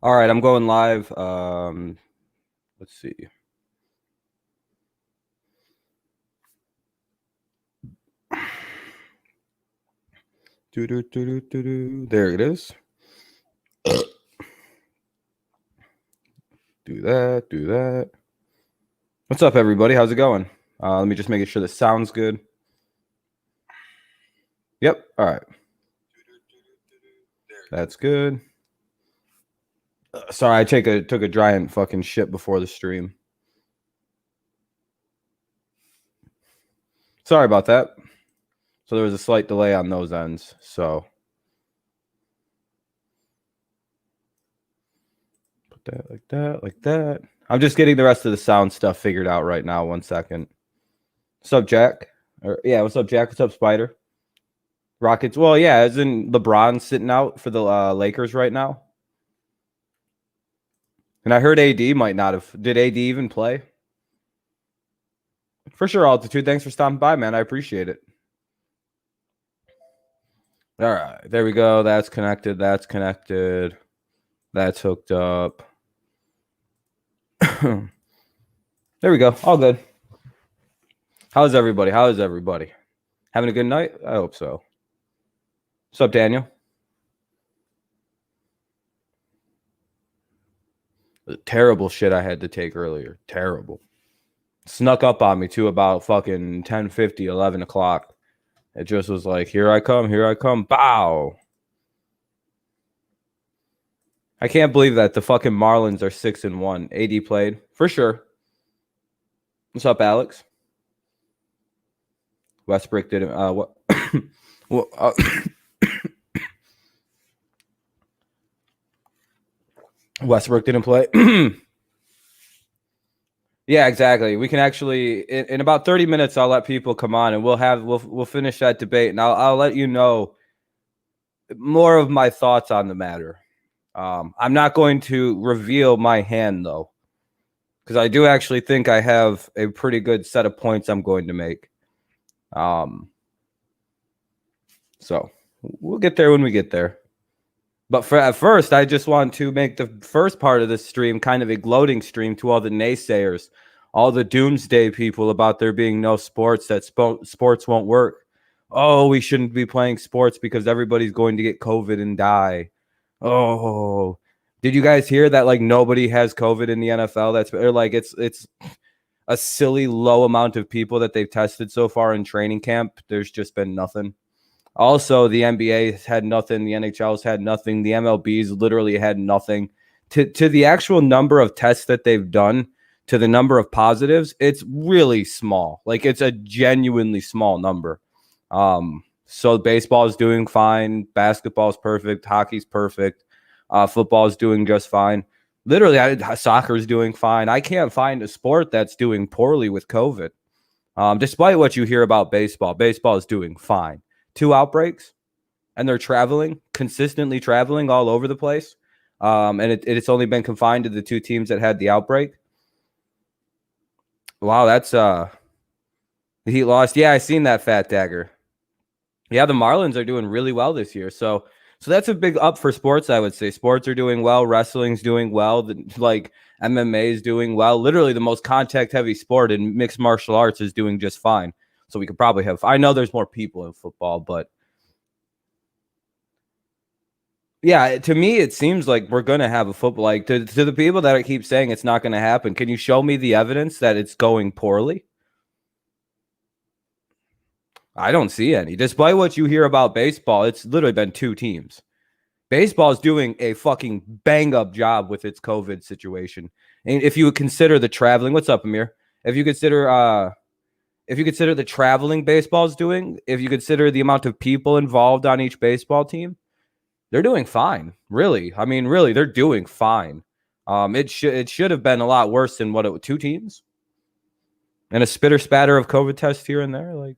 All right, I'm going live. Let's see. There it is. Do that. What's up, everybody? How's it going? Let me just make sure this sounds good. Yep. All right. That's good. Sorry, I took a giant fucking shit before the stream. Sorry about that. So there was a slight delay on those ends. So put that like that, like that. I'm just getting the rest of the sound stuff figured out right now. 1 second. What's up, Jack? What's up, Jack? What's up, Spider? Rockets. Well, yeah, isn't LeBron sitting out for the Lakers right now? And I heard AD might not have. Did AD even play? For sure, Altitude. Thanks for stopping by, man. I appreciate it. All right, there we go. That's connected. That's connected. That's hooked up. There we go. All good. How's everybody? Having a good night? I hope so. What's up, Daniel? The terrible shit I had to take earlier. Terrible. Snuck up on me too about fucking 10:50, 11 o'clock. It just was like, here I come. Bow. I can't believe that the fucking Marlins are 6-1. AD played for sure. What's up, Alex? Westbrook didn't. What? Well, Westbrook didn't play. Yeah, exactly. We can actually in about 30 minutes. I'll let people come on, and we'll finish that debate, and I'll let you know more of my thoughts on the matter. I'm not going to reveal my hand though, because I do actually think I have a pretty good set of points I'm going to make. So we'll get there when we get there. But at first, I just want to make the first part of this stream kind of a gloating stream to all the naysayers, all the doomsday people about there being no sports, that sports won't work. Oh, we shouldn't be playing sports because everybody's going to get COVID and die. Oh, did you guys hear that? Like nobody has COVID in the NFL. It's a silly low amount of people that they've tested so far in training camp. There's just been nothing. Also, the NBA has had nothing. The NHL's had nothing. The MLB's literally had nothing. To the actual number of tests that they've done, to the number of positives, it's really small. Like it's a genuinely small number. So baseball is doing fine. Basketball is perfect. Hockey's perfect. Football is doing just fine. Literally, soccer is doing fine. I can't find a sport that's doing poorly with COVID. Despite what you hear about baseball, baseball is doing fine. 2 outbreaks, and they're consistently traveling all over the place. And it's only been confined to the 2 teams that had the outbreak. Wow, that's the Heat lost. Yeah, I seen that, Fat Dagger. Yeah, the Marlins are doing really well this year. So that's a big up for sports, I would say. Sports are doing well. Wrestling's doing well. Like MMA is doing well. Literally the most contact-heavy sport in mixed martial arts is doing just fine. So we could probably have. I know there's more people in football, but yeah, to me it seems like we're gonna have a football. Like to the people that I keep saying it's not going to happen. Can you show me the evidence that it's going poorly? I don't see any. Despite what you hear about baseball, it's literally been 2 teams. Baseball is doing a fucking bang up job with its COVID situation. And if you consider the traveling, what's up, Amir? If you consider the traveling baseball is doing, if you consider the amount of people involved on each baseball team, they're doing fine. Really. I mean, really, they're doing fine. It should have been a lot worse than 2 teams and a spitter spatter of COVID tests here and there.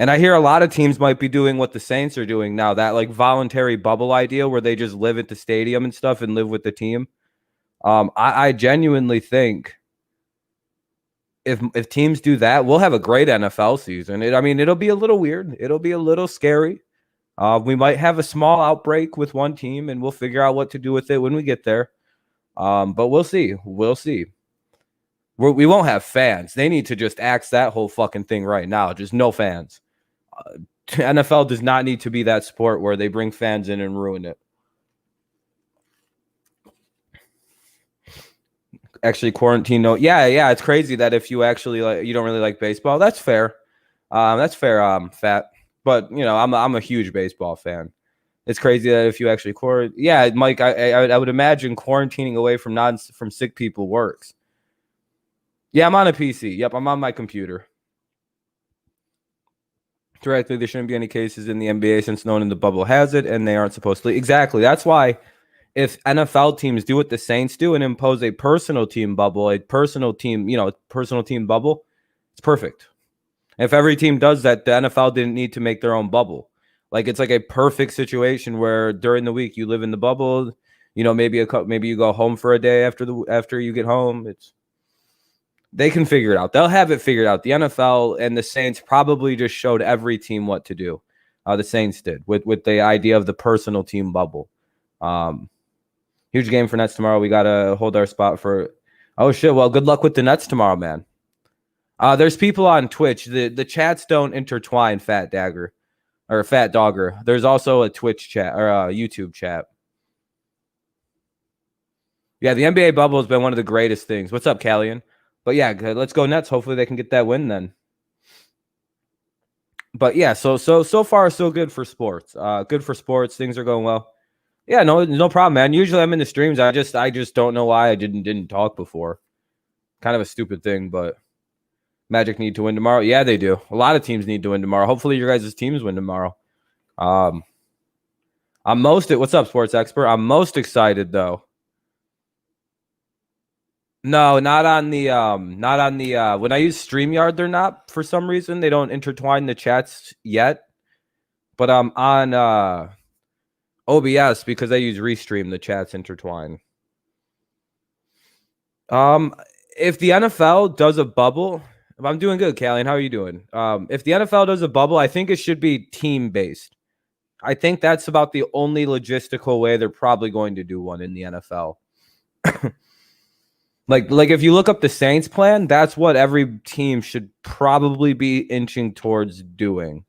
And I hear a lot of teams might be doing what the Saints are doing now, that like voluntary bubble idea where they just live at the stadium and stuff and live with the team. I genuinely think if teams do that, we'll have a great NFL season. It'll be a little weird. It'll be a little scary. We might have a small outbreak with one team, and we'll figure out what to do with it when we get there. But we'll see. We'll see. We won't have fans. They need to just axe that whole fucking thing right now. Just no fans. NFL does not need to be that sport where they bring fans in and ruin it. Actually, quarantine. No, yeah. It's crazy that if you actually you don't really like baseball. That's fair. Fat. But I'm a huge baseball fan. It's crazy that if you actually Mike, I would imagine quarantining away from sick people works. Yeah, I'm on a PC. Yep, I'm on my computer. Directly, there shouldn't be any cases in the NBA since no one in the bubble has it, and they aren't supposed to. Exactly. That's why if NFL teams do what the Saints do and impose a personal team bubble, personal team bubble, it's perfect. If every team does that, the NFL didn't need to make their own bubble. Like it's like a perfect situation where during the week you live in the bubble. Maybe you go home for a day after you get home. They can figure it out. They'll have it figured out. The NFL and the Saints probably just showed every team what to do. The Saints did with the idea of the personal team bubble. Huge game for Nets tomorrow. We got to hold our spot for. Oh, shit. Well, good luck with the Nets tomorrow, man. There's people on Twitch. The chats don't intertwine, Fat Dagger or Fat Dogger. There's also a Twitch chat or a YouTube chat. Yeah, the NBA bubble has been one of the greatest things. What's up, Callian? But yeah, let's go Nets. Hopefully they can get that win then. But yeah, so far so good for sports. Good for sports. Things are going well. Yeah, no problem, man. Usually I'm in the streams. I just don't know why I didn't talk before. Kind of a stupid thing, but Magic need to win tomorrow. Yeah, they do. A lot of teams need to win tomorrow. Hopefully your guys' teams win tomorrow. What's up, sports expert? I'm most excited though. No, not on the when I use StreamYard, they're not for some reason. They don't intertwine the chats yet. But on OBS because I use Restream, the chats intertwine. If the NFL does a bubble, I'm doing good, Callian. How are you doing? If the NFL does a bubble, I think it should be team-based. I think that's about the only logistical way they're probably going to do one in the NFL. Like if you look up the Saints plan, that's what every team should probably be inching towards doing.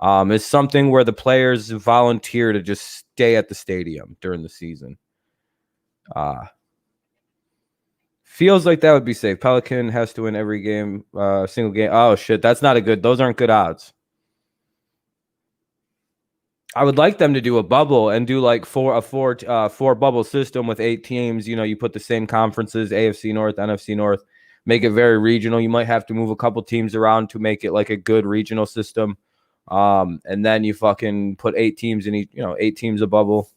Is something where the players volunteer to just stay at the stadium during the season. Feels like that would be safe. Pelican has to win every game, single game. Oh shit, that's not those aren't good odds. I would like them to do a bubble and do like four bubble system with 8 teams. You put the same conferences, AFC North, NFC North, make it very regional. You might have to move a couple teams around to make it like a good regional system. And then you fucking put 8 teams in each, 8 teams a bubble.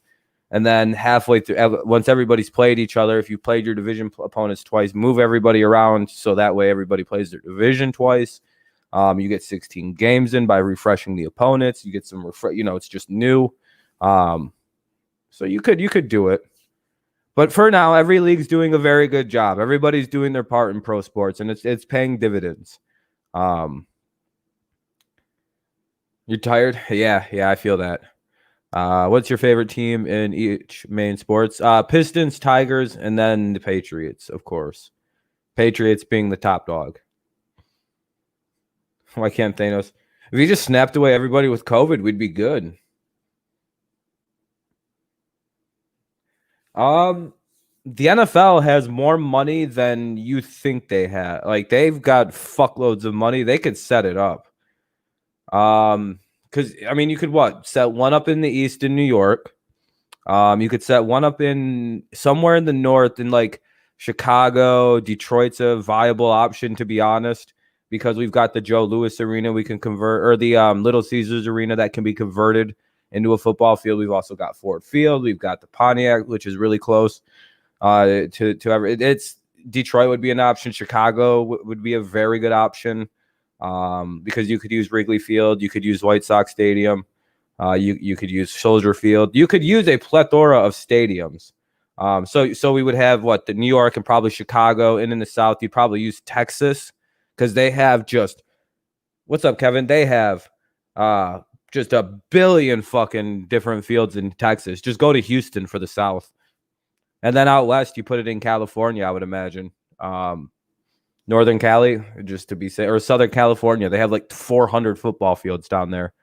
And then halfway through, once everybody's played each other, if you played your division opponents twice, move everybody around so that way everybody plays their division twice. You get 16 games in by refreshing the opponents. You get some, it's just new. So you could do it. But for now, every league's doing a very good job. Everybody's doing their part in pro sports, and it's paying dividends. You're tired? Yeah, I feel that. What's your favorite team in each main sports? Pistons, Tigers, and then the Patriots, of course. Patriots being the top dog. Why can't Thanos? If he just snapped away everybody with COVID, we'd be good. The NFL has more money than you think they have. Like they've got fuckloads of money. They could set it up. Because you could set one up in the East in New York. You could set one up in somewhere in the North in like Chicago. Detroit's a viable option, to be honest, because we've got the Joe Louis Arena we can convert, or the Little Caesars Arena that can be converted into a football field. We've also got Ford Field. We've got the Pontiac, which is really close to it's Detroit would be an option. Chicago would be a very good option because you could use Wrigley Field. You could use White Sox Stadium. You could use Soldier Field. You could use a plethora of stadiums. So we would have the New York and probably Chicago, and in the South, you'd probably use Texas because they have what's up, Kevin? They have just a billion fucking different fields in Texas. Just go to Houston for the South. And then out west, you put it in California, I would imagine. Northern Cali, just to be safe, or Southern California. They have like 400 football fields down there.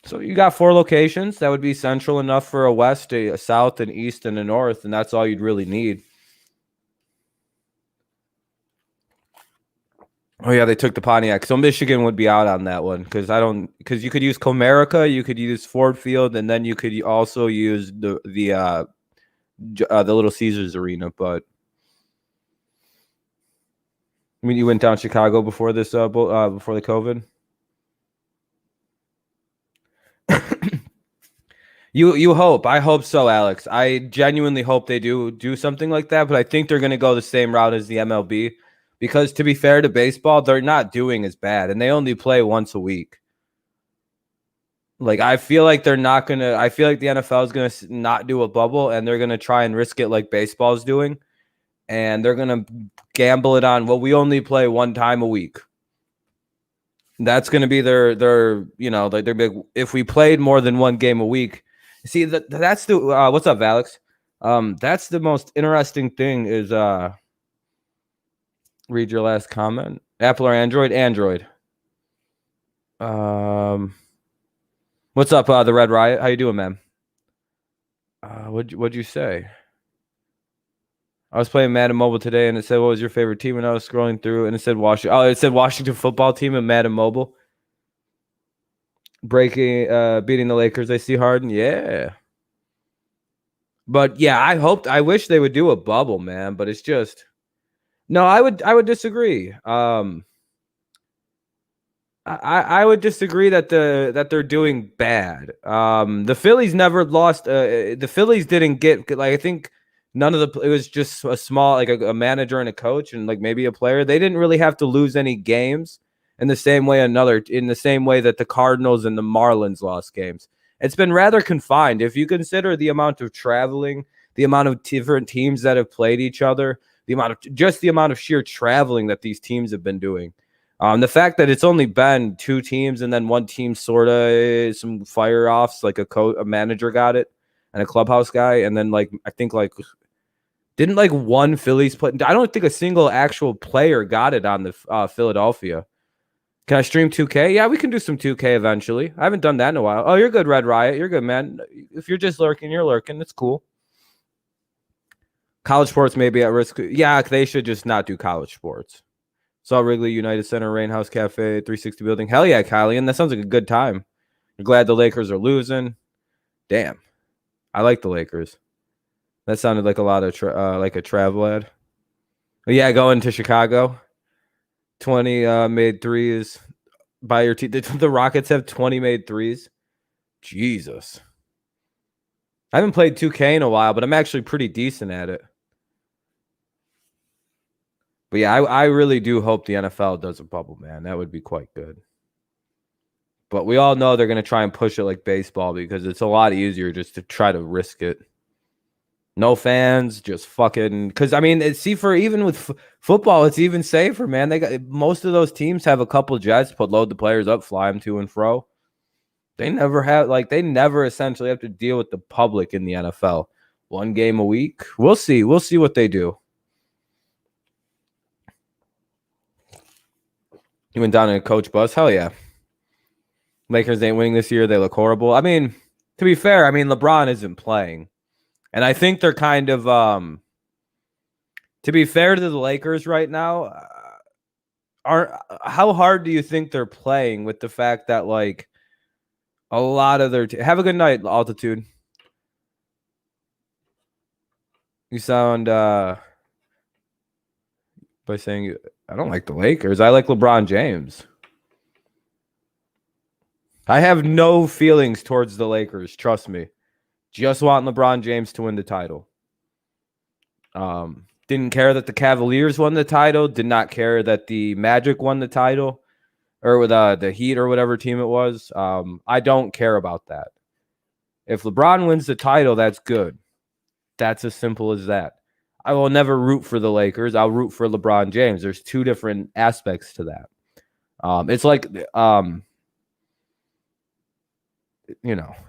So you got 4 locations. That would be central enough for a west, a south, an east, and a north, and that's all you'd really need. Oh yeah, they took the Pontiac. So Michigan would be out on that one because you could use Comerica, you could use Ford Field, and then you could also use the Little Caesars Arena. But I mean, you went down Chicago before this before the COVID. You hope. I hope so, Alex. I genuinely hope they do something like that, but I think they're going to go the same route as the MLB because, to be fair to baseball, they're not doing as bad, and they only play once a week. Like, I feel like they're not going to – I feel like the NFL is going to not do a bubble, and they're going to try and risk it like baseball is doing, and they're going to gamble it on, well, we only play one time a week. That's going to be their big – if we played more than one game a week – see, that's the what's up, Alex? That's the most interesting thing is read your last comment. Apple or Android? Android. What's up, the Red Riot? How you doing, man? What'd you say? I was playing Madden Mobile today, and it said, "What was your favorite team?" And I was scrolling through, and it said Washington. Oh, it said Washington football team in Madden Mobile. Beating the Lakers. They see Harden. Yeah. But yeah, I wish they would do a bubble, man. But it's just no. I would disagree. I would disagree that they're doing bad. The Phillies never lost. The Phillies didn't get like I think none of the. It was just a small like a manager and a coach and like maybe a player. They didn't really have to lose any games. In the same way that the Cardinals and the Marlins lost games. It's been rather confined. If you consider the amount of traveling, the amount of different teams that have played each other, the amount of sheer traveling that these teams have been doing. The fact that it's only been 2 teams and then one team sort of some fire offs, like a manager got it and a clubhouse guy. And then like, I think like, didn't like one Phillies play. I don't think a single actual player got it on the Philadelphia. Can I stream 2K? Yeah, we can do some 2K eventually. I haven't done that in a while. Oh, you're good, Red Riot. You're good, man. If you're just lurking, you're lurking. It's cool. College sports may be at risk. Yeah, they should just not do college sports. Saw Wrigley, United Center, Rainhouse Cafe, 360 building. Hell yeah, Kylian. That sounds like a good time. You're glad the Lakers are losing. Damn. I like the Lakers. That sounded like a lot of like a travel ad. But yeah, going to Chicago. 20 made threes by your team. The Rockets have 20 made threes. Jesus. I haven't played 2K in a while, but I'm actually pretty decent at it. But yeah, I really do hope the NFL does a bubble, man. That would be quite good. But we all know they're going to try and push it like baseball because it's a lot easier just to try to risk it. No fans, just fucking. Because I mean, even with football, it's even safer, man. They got most of those teams have a couple jets, load the players up, fly them to and fro. They never essentially have to deal with the public in the NFL. 1 game a week. We'll see what they do. You went down in a coach bus. Hell yeah. Lakers ain't winning this year. They look horrible. I mean, to be fair, LeBron isn't playing. And I think they're kind of, to be fair to the Lakers right now, how hard do you think they're playing with the fact that, like, a lot of their have a good night, Altitude. You sound, by saying, I don't like the Lakers. I like LeBron James. I have no feelings towards the Lakers. Trust me. Just want LeBron James to win the title. Didn't care that the Cavaliers won the title. Did not care that the Magic won the title. Or with the Heat or whatever team it was. I don't care about that. If LeBron wins the title, that's good. That's as simple as that. I will never root for the Lakers. I'll root for LeBron James. There's 2 different aspects to that. It's like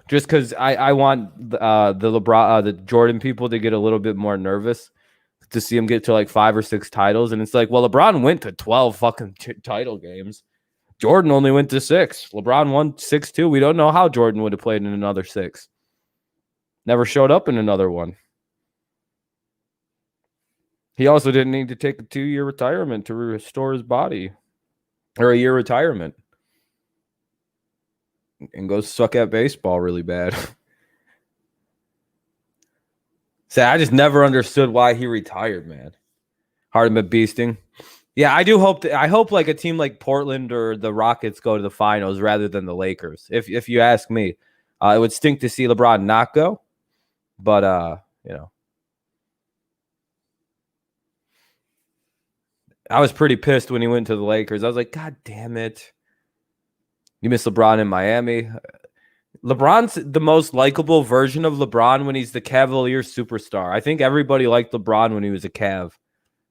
just because I want the LeBron, the Jordan people to get a little bit more nervous to see him get to like 5 or 6 titles, and it's like, well, LeBron went to 12 fucking title games. Jordan only went to 6. LeBron won 6 too. We don't know how Jordan would have played in another 6. Never showed up in another one. He also didn't need to take a 2-year retirement to restore his body, or a year retirement, and go suck at baseball really bad. So I just never understood why he retired, man. Hard but beasting. Yeah, I do hope I hope like a team like Portland or the Rockets go to the finals rather than the Lakers. If you ask me, it would stink to see LeBron not go, but I was pretty pissed when he went to the Lakers. I was like, God damn it. You miss LeBron in Miami. LeBron's the most likable version of LeBron when he's the Cavaliers superstar. I think everybody liked LeBron when he was a Cav.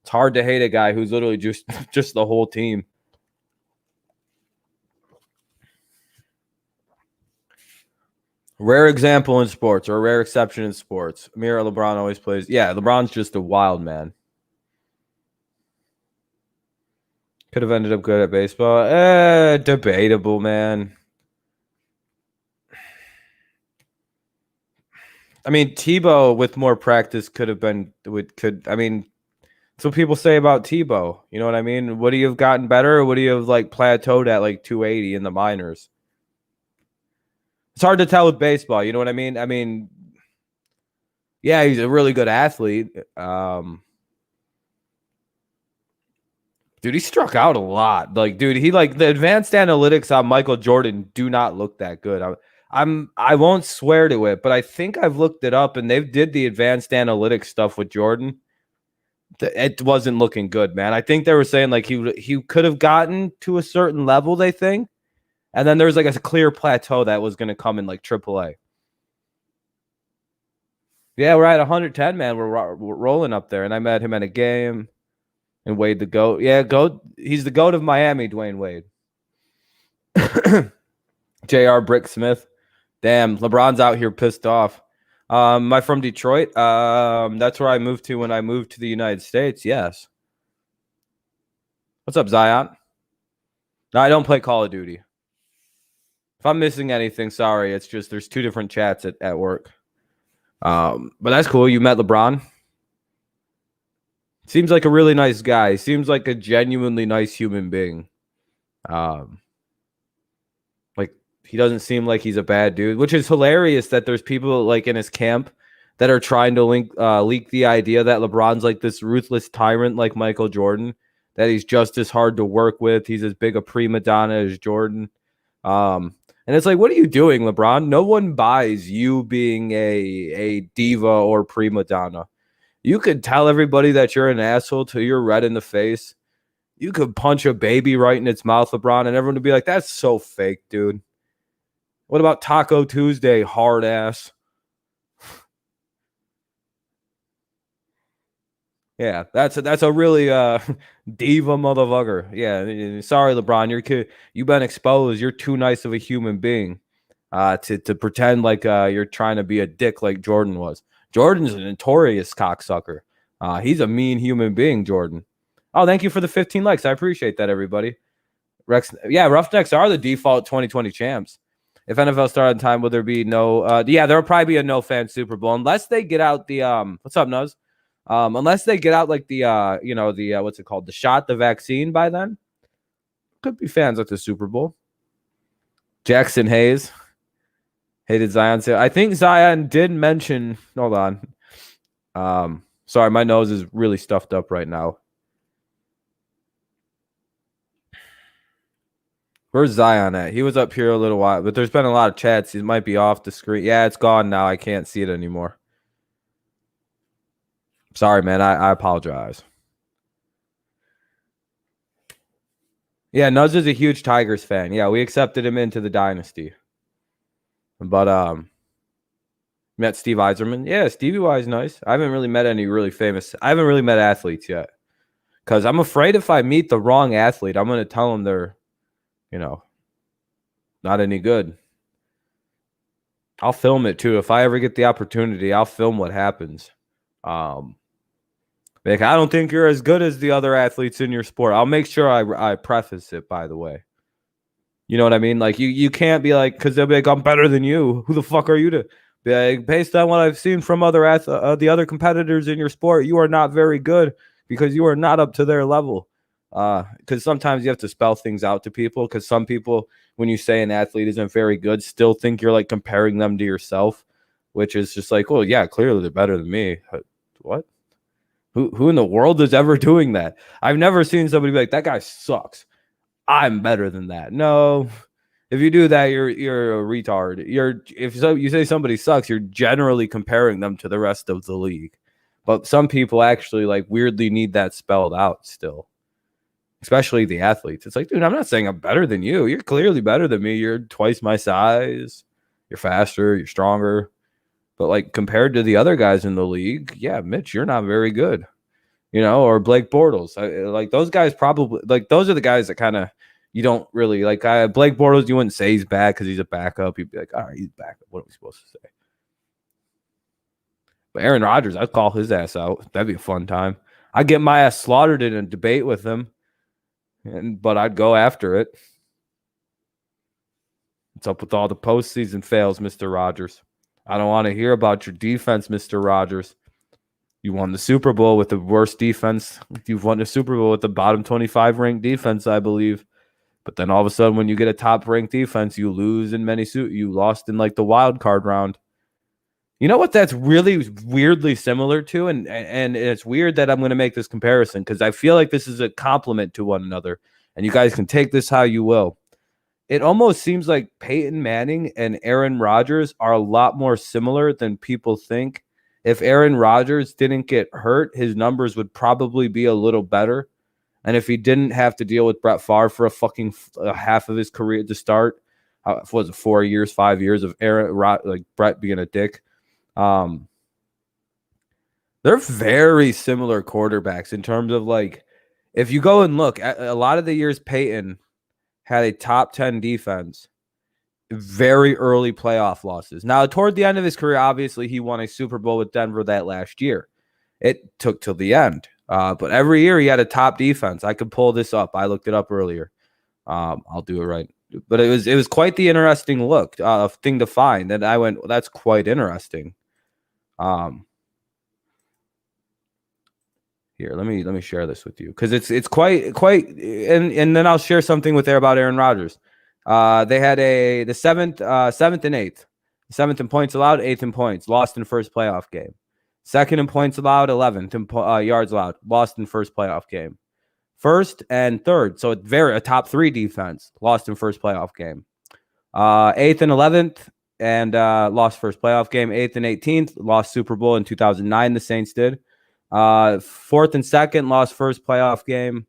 It's hard to hate a guy who's literally just the whole team. Rare example in sports, or a rare exception in sports. Amir LeBron always plays. Yeah, LeBron's just a wild man. Could have ended up good at baseball. Debatable, man. I mean, Tebow with more practice could have been. I mean, that's what people say about Tebow. You know what I mean? Would he have gotten better, or would he have like plateaued at like 280 in the minors? It's hard to tell with baseball. You know what I mean? I mean, yeah, he's a really good athlete. Dude, he struck out a lot. Like, dude, the advanced analytics on Michael Jordan do not look that good. I won't swear to it, but I think I've looked it up, and they did the advanced analytics stuff with Jordan. It wasn't looking good, man. I think they were saying like he could have gotten to a certain level, they think, and then there's like a clear plateau that was going to come in like AAA. Yeah, we're at 110, man. We're rolling up there, and I met him at a game. And Wade the GOAT. Yeah, GOAT. He's the GOAT of Miami, Dwayne Wade. J.R. Brick Smith. Damn, LeBron's out here pissed off. Am I from Detroit? That's where I moved to when I moved to the United States. Yes. What's up, Zion? No, I don't play Call of Duty. If I'm missing anything, sorry. It's just there's 2 different chats at work. But that's cool. You met LeBron? Seems like a really nice guy. Seems like a genuinely nice human being. Like he doesn't seem like he's a bad dude, which is hilarious that there's people like in his camp that are trying to leak the idea that LeBron's like this ruthless tyrant like Michael Jordan, that he's just as hard to work with. He's as big a prima donna as Jordan. And it's like, what are you doing, LeBron? No one buys you being a diva or prima donna. You could tell everybody that you're an asshole till you're red in the face. You could punch a baby right in its mouth, LeBron, and everyone would be like, that's so fake, dude. What about Taco Tuesday, hard ass? Yeah, that's a really diva motherfucker. Yeah, sorry, LeBron. You've been exposed. You're too nice of a human being to pretend like you're trying to be a dick like Jordan was. Jordan's a notorious cocksucker. He's a mean human being, Jordan. Oh, thank you for the 15 likes. I appreciate that, everybody. Rex, yeah, Roughnecks are the default 2020 champs. If NFL started on time, will there be no? Yeah, there'll probably be a no fan Super Bowl unless they get out the What's up, Nuz? Unless they get out like the what's it called? The vaccine by then. Could be fans at the Super Bowl. Jackson Hayes. Hated Zion. I think Zion did mention. Hold on. Sorry, my nose is really stuffed up right now. Where's Zion at? He was up here a little while, but there's been a lot of chats. He might be off the screen. Yeah, it's gone now. I can't see it anymore. Sorry, man. I apologize. Yeah, Nuz is a huge Tigers fan. Yeah, we accepted him into the dynasty. But met Steve Eiserman. Yeah, Stevie Y is nice. I haven't really met any really famous. I haven't really met athletes yet. Because I'm afraid if I meet the wrong athlete, I'm going to tell them they're you know, not any good. I'll film it too. If I ever get the opportunity, I'll film what happens. Like, I don't think you're as good as the other athletes in your sport. I'll make sure I preface it, by the way. You know what I mean? Like, you can't be like, because they'll be like, I'm better than you. Who the fuck are you to be like, based on what I've seen from the other competitors in your sport, you are not very good because you are not up to their level. Because sometimes you have to spell things out to people, because some people, when you say an athlete isn't very good, still think you're like comparing them to yourself, which is just like, well, yeah, clearly they're better than me. What? Who in the world is ever doing that? I've never seen somebody be like, that guy sucks, I'm better than that. No, if you do that, you're a retard. You say somebody sucks, you're generally comparing them to the rest of the league. But some people actually like weirdly need that spelled out still, especially the athletes. It's like, dude, I'm not saying I'm better than you. You're clearly better than me. You're twice my size. You're faster. You're stronger. But like compared to the other guys in the league, yeah, Mitch, you're not very good. Or Blake Bortles. Like those guys probably, like those are the guys that kind of you don't really like. Blake Bortles, you wouldn't say he's bad because he's a backup. You'd be like, all right, he's backup. What are we supposed to say? But Aaron Rodgers, I'd call his ass out. That'd be a fun time. I'd get my ass slaughtered in a debate with him, but I'd go after it. What's up with all the postseason fails, Mr. Rodgers? I don't want to hear about your defense, Mr. Rodgers. You won the Super Bowl with the worst defense. You've won the Super Bowl with the bottom 25 ranked defense, I believe. But then all of a sudden, when you get a top ranked defense, you lose in you lost in like the wild card round. You know what that's really weirdly similar to? And it's weird that I'm going to make this comparison because I feel like this is a compliment to one another. And you guys can take this how you will. It almost seems like Peyton Manning and Aaron Rodgers are a lot more similar than people think. If Aaron Rodgers didn't get hurt, his numbers would probably be a little better. And if he didn't have to deal with Brett Favre for a half of his career to start, was it 4 years, 5 years of Brett being a dick? They're very similar quarterbacks in terms of like, if you go and look at a lot of the years Peyton had a top 10 defense, very early playoff losses. Now, toward the end of his career, obviously, he won a Super Bowl with Denver that last year. It took till the end. But every year he had a top defense. I could pull this up. I looked it up earlier. I'll do it right. But it was quite the interesting thing to find. And I went, well, that's quite interesting. Here, let me share this with you because it's quite and then I'll share something with there about Aaron Rodgers. They had the seventh and eighth, seventh in points allowed, eighth in points, lost in first playoff game. Second in points allowed, 11th in yards allowed, lost in first playoff game. First and third, so it's a top three defense, lost in first playoff game. Eighth and 11th and lost first playoff game. Eighth and 18th, lost Super Bowl in 2009. The Saints did. Fourth and second, lost first playoff game.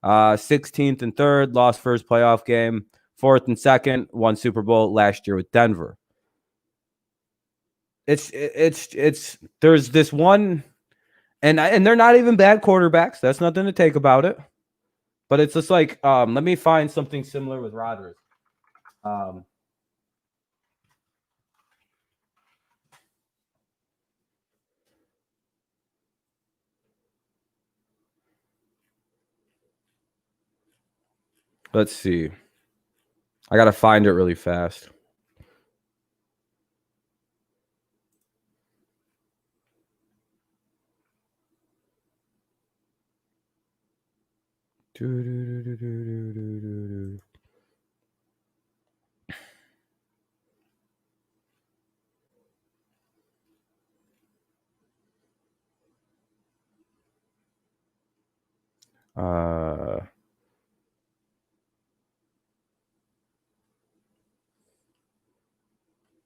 16th and third, lost first playoff game. Fourth and second, won Super Bowl last year with Denver. It's there's this one, and they're not even bad quarterbacks. That's nothing to take about it. But it's just like, let me find something similar with Rodgers. Let's see. I got to find it really fast.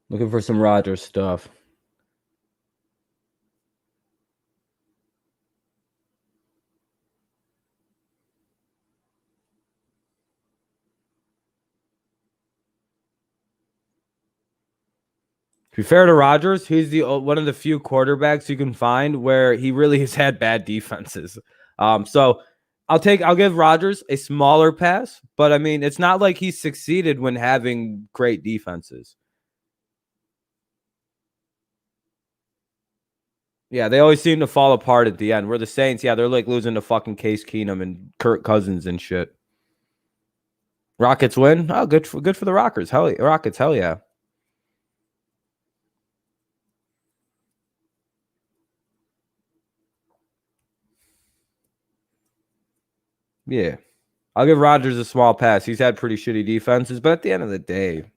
Looking for some Rodgers stuff. To be fair to Rodgers, he's one of the few quarterbacks you can find where he really has had bad defenses. So I'll give Rodgers a smaller pass, but I mean, it's not like he succeeded when having great defenses. Yeah, they always seem to fall apart at the end. Where the Saints, yeah, they're like losing to fucking Case Keenum and Kirk Cousins and shit. Rockets win. Oh, good for the Rockets. Rockets, hell yeah. Yeah. I'll give Rodgers a small pass. He's had pretty shitty defenses, but at the end of the day,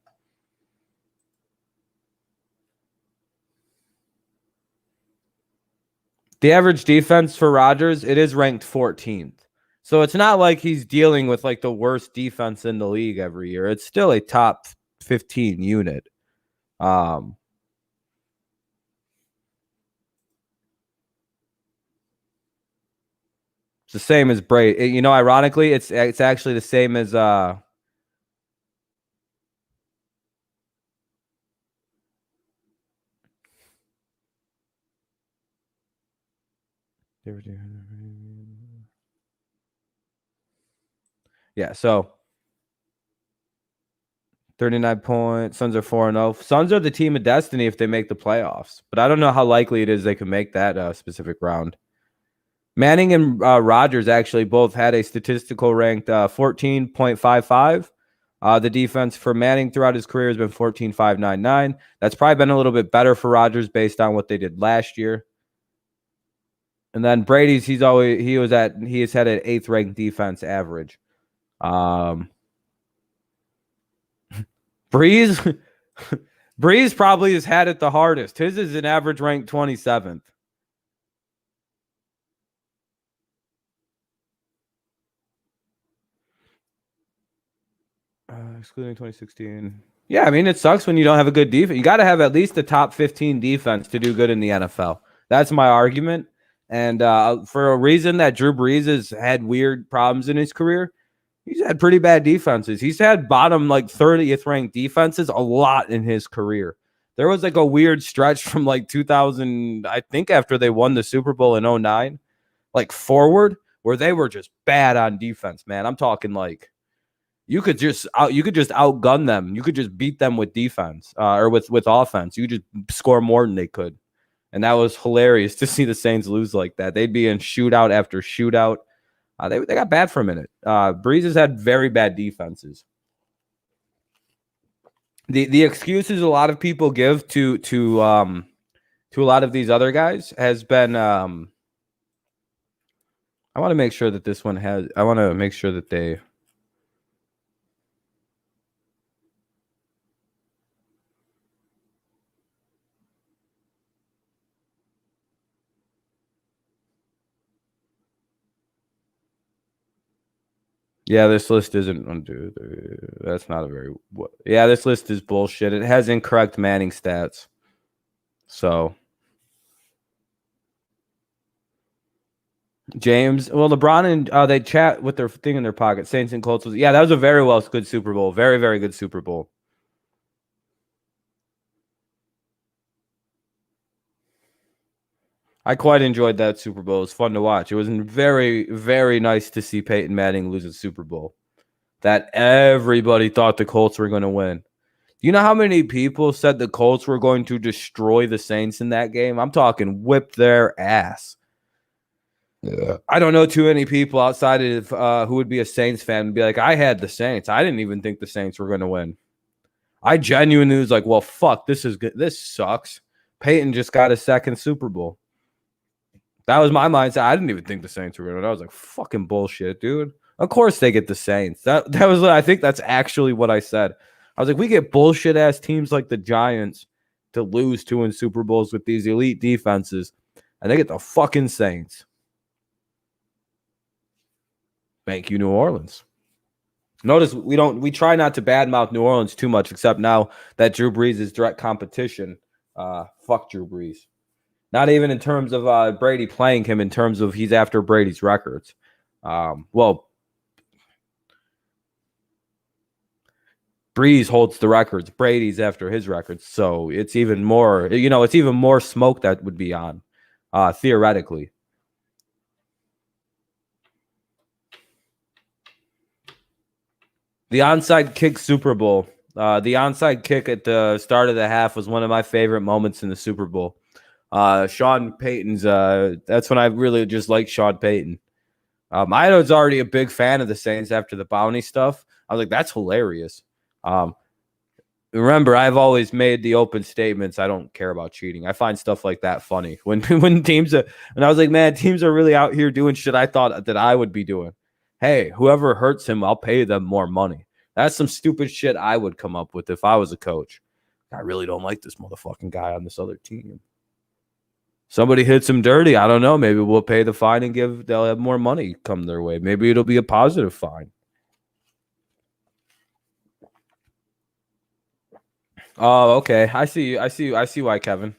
the average defense for Rodgers, it is ranked 14th. So it's not like he's dealing with like the worst defense in the league every year. It's still a top 15 unit. It's the same as Brady. You know, ironically, it's actually the same as yeah, so 39 points. Suns are 4-0. Suns are the team of destiny if they make the playoffs, but I don't know how likely it is they can make that specific round. Manning and Rodgers actually both had a statistical ranked 14.55. The defense for Manning throughout his career has been 14.599. That's probably been a little bit better for Rodgers based on what they did last year. And then Brady's, he has had an 8th ranked defense average. Breeze probably has had it the hardest. His is an average ranked 27th. Excluding 2016. Yeah, I mean, it sucks when you don't have a good defense. You got to have at least a top 15 defense to do good in the NFL. That's my argument. And for a reason that Drew Brees has had weird problems in his career, he's had pretty bad defenses. He's had bottom like 30th ranked defenses a lot in his career. There was like a weird stretch from like 2000, I think after they won the Super Bowl in 2009, like forward, where they were just bad on defense, man. I'm talking like you could just outgun them. You could just beat them with defense or with offense. You just score more than they could. And that was hilarious to see the Saints lose like that. They'd be in shootout after shootout. They got bad for a minute. Breeze has had very bad defenses. The excuses a lot of people give to a lot of these other guys has been I want to make sure that this one has I want to make sure that they Yeah, this list isn't. That's not a very. Yeah, this list is bullshit. It has incorrect Manning stats. So, James, well, LeBron and they chat with their thing in their pocket. Saints and Colts yeah, that was a very good Super Bowl. Very, very good Super Bowl. I quite enjoyed that Super Bowl. It was fun to watch. It was very, very nice to see Peyton Manning lose a Super Bowl that everybody thought the Colts were going to win. You know how many people said the Colts were going to destroy the Saints in that game? I'm talking whip their ass. Yeah. I don't know too many people outside of who would be a Saints fan and be like, I had the Saints. I didn't even think the Saints were going to win. I genuinely was like, well, fuck, this is good. This sucks. Peyton just got a second Super Bowl. That was my mindset. I didn't even think the Saints were going to win. I was like, fucking bullshit, dude. Of course they get the Saints. That was, I think that's actually what I said. I was like, we get bullshit ass teams like the Giants to lose to in Super Bowls with these elite defenses, and they get the fucking Saints. Thank you, New Orleans. Notice we try not to badmouth New Orleans too much, except now that Drew Brees is direct competition. Fuck Drew Brees. Not even in terms of Brady playing him, in terms of he's after Brady's records. Well, Brees holds the records. Brady's after his records. So it's even more, it's even more smoke that would be on, theoretically. The onside kick Super Bowl. The onside kick at the start of the half was one of my favorite moments in the Super Bowl. Sean Payton's. That's when I really just liked Sean Payton. I was already a big fan of the Saints after the bounty stuff. I was like, that's hilarious. Remember, I've always made the open statements. I don't care about cheating. I find stuff like that funny. When teams are, and I was like, man, teams are really out here doing shit I thought that I would be doing. Hey, whoever hurts him, I'll pay them more money. That's some stupid shit I would come up with if I was a coach. I really don't like this motherfucking guy on this other team. Somebody hits him dirty. I don't know. Maybe we'll pay the fine and they'll have more money come their way. Maybe it'll be a positive fine. Oh, okay. I see why, Kevin.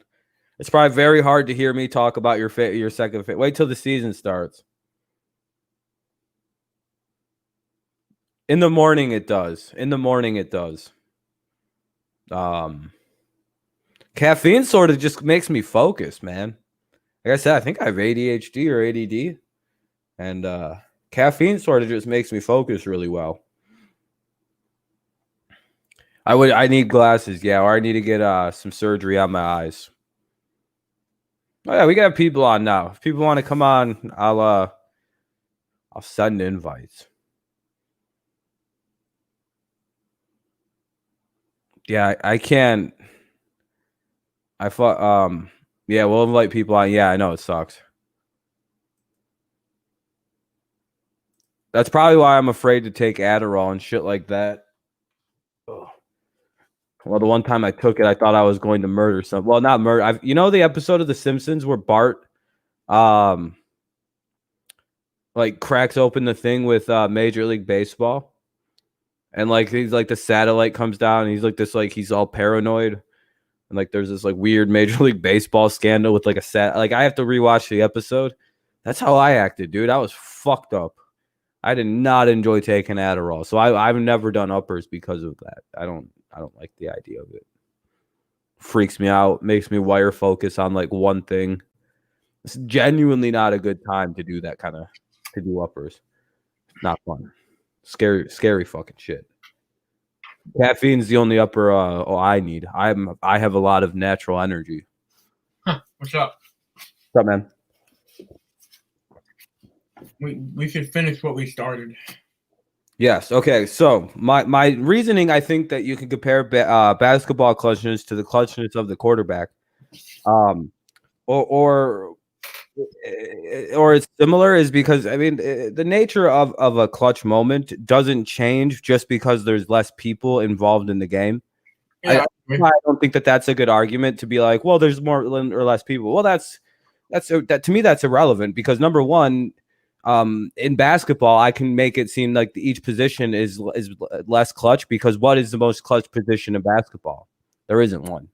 It's probably very hard to hear me talk about your second fit. Wait till the season starts. In the morning, it does. Caffeine sort of just makes me focus, man. Like I said, I think I have ADHD or ADD, and caffeine sort of just makes me focus really well. I need glasses, yeah, or I need to get some surgery on my eyes. Oh yeah, we got people on now. If people want to come on, I'll send invites. Yeah, I can't. I thought yeah, we'll invite people on. Yeah, I know it sucks. That's probably why I'm afraid to take Adderall and shit like that. Ugh. Well, the one time I took it, I thought I was going to murder some. Well, not murder. You know the episode of The Simpsons where Bart, like cracks open the thing with Major League Baseball, and like he's like the satellite comes down, and he's like this, like he's all paranoid, and like there's this like weird Major League Baseball scandal with like a set. Like I have to rewatch the episode. That's how I acted, dude. I was fucked up. I did not enjoy taking Adderall, so I've never done uppers because of that. I don't like the idea of it. Freaks me out, makes me wire focus on like one thing. It's genuinely not a good time to do that to do uppers. Not fun. Scary fucking shit. Caffeine's the only upper I need. I have a lot of natural energy. What's up? What's up, man? We should finish what we started. Yes. Okay. So my reasoning, I think that you can compare basketball clutchness to the clutchness of the quarterback, or it's similar, is because I mean the nature of a clutch moment doesn't change just because there's less people involved in the game. Yeah, I don't think that's a good argument to be like, well, there's more or less people. Well, that to me that's irrelevant because number one. In basketball, I can make it seem like each position is less clutch because what is the most clutch position in basketball? There isn't one.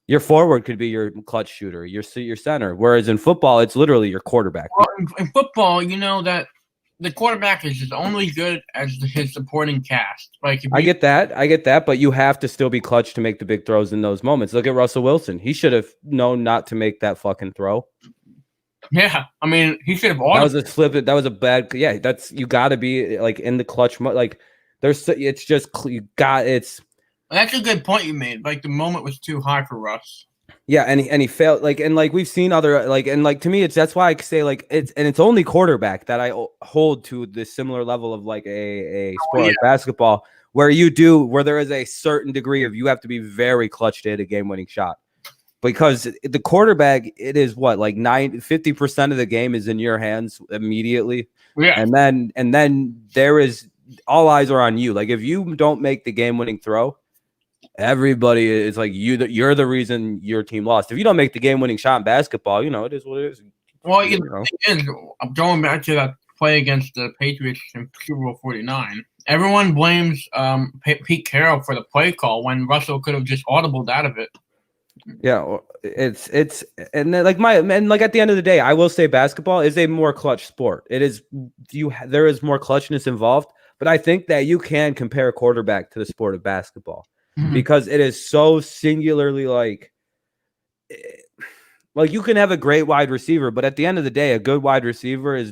Your forward could be your clutch shooter, your center. Whereas in football, it's literally your quarterback. Well, in football, you know that the quarterback is just only good as his supporting cast. Like I get that, but you have to still be clutch to make the big throws in those moments. Look at Russell Wilson. He should have known not to make that fucking throw. Yeah, I mean, he should have. That was a slip. That was a bad. Yeah, you got to be like in the clutch. Like it's just you got it's. That's a good point you made. Like the moment was too high for Russ. Yeah, and he failed. Like we've seen other to me that's why I say like it's only quarterback that I hold to the similar level of like a sport like basketball where there is a certain degree of you have to be very clutch to hit a game-winning shot. Because the quarterback, it is what, like 50% of the game is in your hands immediately. Yeah. And then there is all eyes are on you. Like if you don't make the game-winning throw, everybody is like you're the reason your team lost. If you don't make the game-winning shot in basketball, it is what it is. Well, I'm going back to that play against the Patriots in Super Bowl 49. Everyone blames Pete Carroll for the play call when Russell could have just audibled out of it. Yeah, it's and then like at the end of the day, I will say basketball is a more clutch sport. It is there is more clutchness involved, but I think that you can compare quarterback to the sport of basketball because it is so singularly like you can have a great wide receiver, but at the end of the day, a good wide receiver is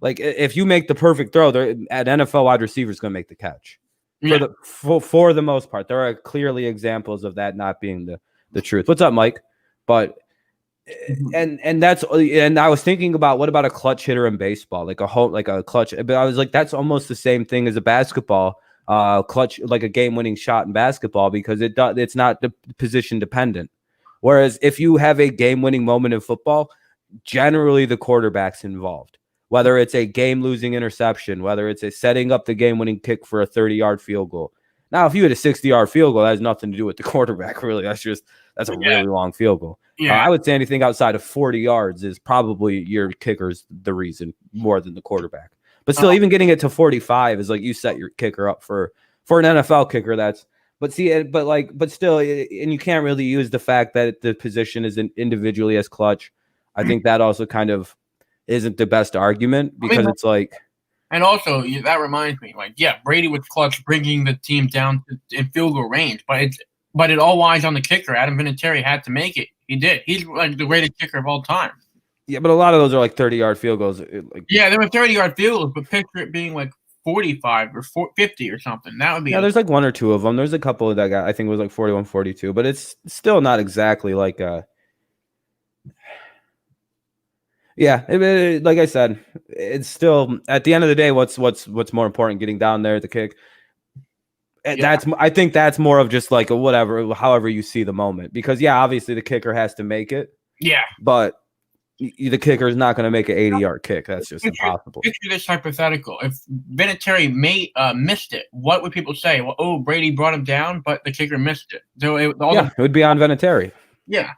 like if you make the perfect throw, an NFL wide receiver is going to make the catch. For the most part, there are clearly examples of that not being the truth. What's up, Mike? But and I was thinking about what about a clutch hitter in baseball, like a clutch. But I was like, that's almost the same thing as a basketball clutch, like a game-winning shot in basketball, because it's not position dependent. Whereas if you have a game-winning moment in football, generally the quarterback's involved. Whether it's a game-losing interception, whether it's a setting up the game-winning kick for a 30-yard field goal. Now, if you hit a 60-yard field goal, that has nothing to do with the quarterback, really. That's a really long field goal. Yeah. I would say anything outside of 40 yards is probably your kicker's the reason more than the quarterback. But still, even getting it to 45 is like you set your kicker up for an NFL kicker. But still, and you can't really use the fact that the position isn't individually as clutch. I think that also kind of isn't the best argument, because it's like. And also, that reminds me, like, yeah, Brady was clutch, bringing the team down in field goal range, but it all lies on the kicker. Adam Vinatieri had to make it. He did. He's like the greatest kicker of all time. Yeah, but a lot of those are like 30-yard field goals. Yeah, there were 30-yard field goals, but picture it being like 45 or 50 or something. That would be. Yeah, there's like one or two of them. There's a couple that I think it was like 41, 42, but it's still not exactly like yeah, like I said, it's still at the end of the day, what's more important, getting down there at the kick. Yeah. I think that's more of just like a whatever, however you see the moment, because yeah, obviously the kicker has to make it. Yeah, but the kicker is not going to make an 80-yard kick. That's just impossible. Picture this hypothetical: if Vinatieri missed it, what would people say? Well, oh, Brady brought him down, but the kicker missed it. So it would be on Vinatieri. Yeah.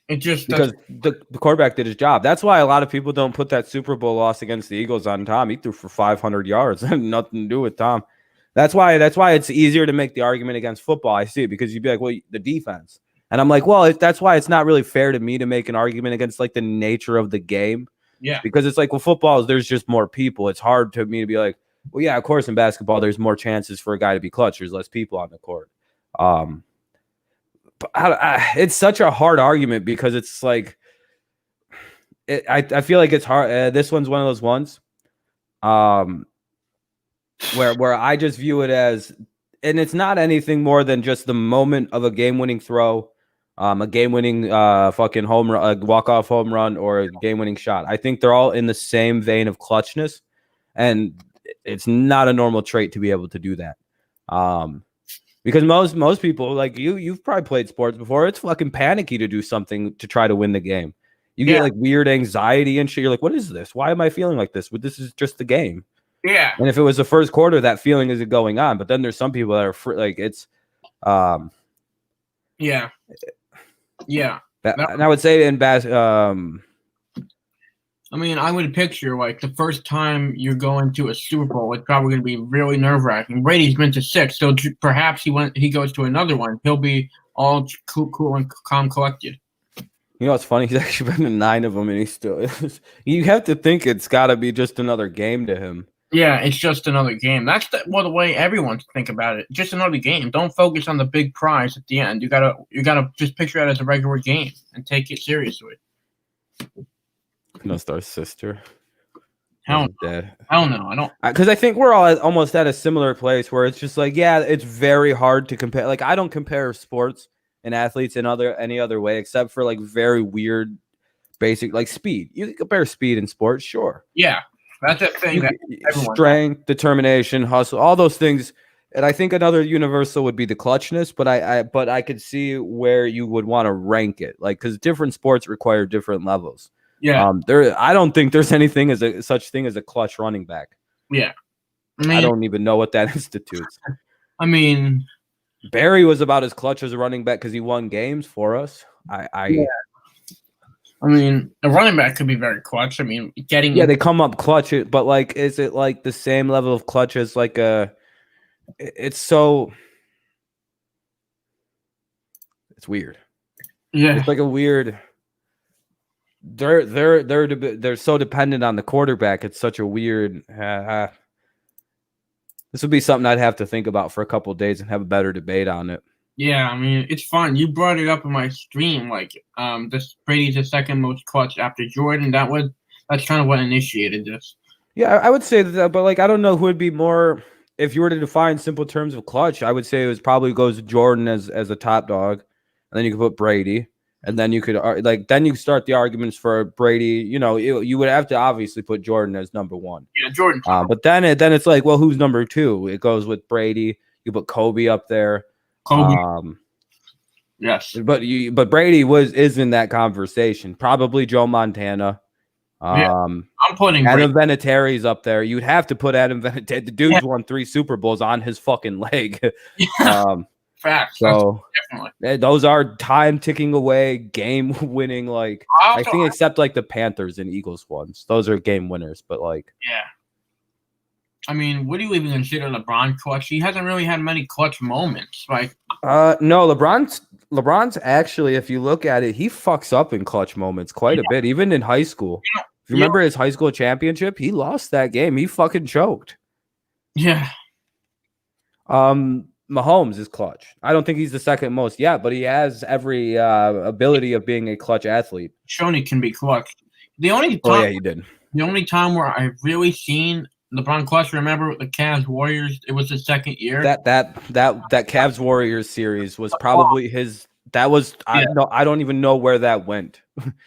It just because the quarterback did his job. That's why a lot of people don't put that Super Bowl loss against the Eagles on Tom. He threw for 500 yards. Nothing to do with Tom. That's why it's easier to make the argument against football. I see it, because you'd be like, well, the defense. And I'm like, well, that's why it's not really fair to me to make an argument against like the nature of the game. Yeah. Because it's like, well, football is, there's just more people. It's hard to me to be like, well, yeah, of course in basketball there's more chances for a guy to be clutch. There's less people on the court. It's such a hard argument, because it's like I feel like it's hard. This one's one of those ones where I just view it as, and it's not anything more than just the moment of a game-winning throw, a game-winning fucking home run, a walk-off home run, or a game-winning shot. I think they're all in the same vein of clutchness, and it's not a normal trait to be able to do that. Because most people, like you've probably played sports before. It's fucking panicky to do something to try to win the game. You get like weird anxiety and shit. You're like, what is this? Why am I feeling like this? But this is just the game. Yeah. And if it was the first quarter, that feeling isn't going on. But then there's some people that are like, it's, yeah. Yeah. And I would say in I mean, I would picture like the first time you're going to a Super Bowl, it's probably going to be really nerve-wracking. Brady's been to 6, so perhaps he goes to another one. He'll be all cool and calm, collected. You know what's funny? He's actually been to 9 of them, and he's still. You have to think it's got to be just another game to him. Yeah, it's just another game. That's the way everyone think about it. Just another game. Don't focus on the big prize at the end. You gotta just picture it as a regular game and take it seriously. Nostar's sister. Hell no. I don't. Because I think we're all almost at a similar place where it's just like, yeah, it's very hard to compare. Like, I don't compare sports and athletes in any other way except for like very weird, basic, like speed. You can compare speed in sports, sure. Yeah, that's a thing. Strength, determination, hustle, all those things. And I think another universal would be the clutchness, but I could see where you would want to rank it, like, because different sports require different levels. Yeah. I don't think there's anything as such thing as a clutch running back. Yeah. I don't even know what that institutes. I mean, Barry was about as clutch as a running back because he won games for us. Yeah. I mean, a running back could be very clutch. I mean, they come up clutch, but like, is it like the same level of clutch as like it's weird. Yeah. It's like a weird. They're so dependent on the quarterback. It's such a weird. This would be something I'd have to think about for a couple of days and have a better debate on it. Yeah, I mean, it's fun. You brought it up in my stream, like this Brady's the second most clutch after Jordan. That That's kind of what initiated this. Yeah, I would say that, but like I don't know who would be more. If you were to define simple terms of clutch, I would say it was probably goes Jordan as a top dog, and then you could put Brady, and then you could then you start the arguments for Brady. You know, you would have to obviously put Jordan as number one. Yeah, Jordan. But then it's like, well, who's number two? It goes with Brady. You put Kobe up there. Kobe. Yes, but Brady is in that conversation. Probably Joe Montana. I'm putting Adam Vinatieri's up there. You'd have to put Adam Vinatieri. The dude's won 3 Super Bowls on his fucking leg. Facts. So those are time ticking away, game winning. Like I think, except like the Panthers and Eagles ones, those are game winners. But like, yeah. I mean, what do you even consider LeBron clutch? He hasn't really had many clutch moments. Like, no, LeBron's actually, if you look at it, he fucks up in clutch moments quite a bit, even in high school. If you remember his high school championship, he lost that game. He fucking choked. Yeah. Mahomes is clutch. I don't think he's the second most yet, but he has every ability of being a clutch athlete. Shown he can be clutch. The only time, he did. The only time where I've really seen LeBron clutch, remember the Cavs Warriors? It was his second year. That Cavs Warriors series was probably his. That was I don't even know where that went.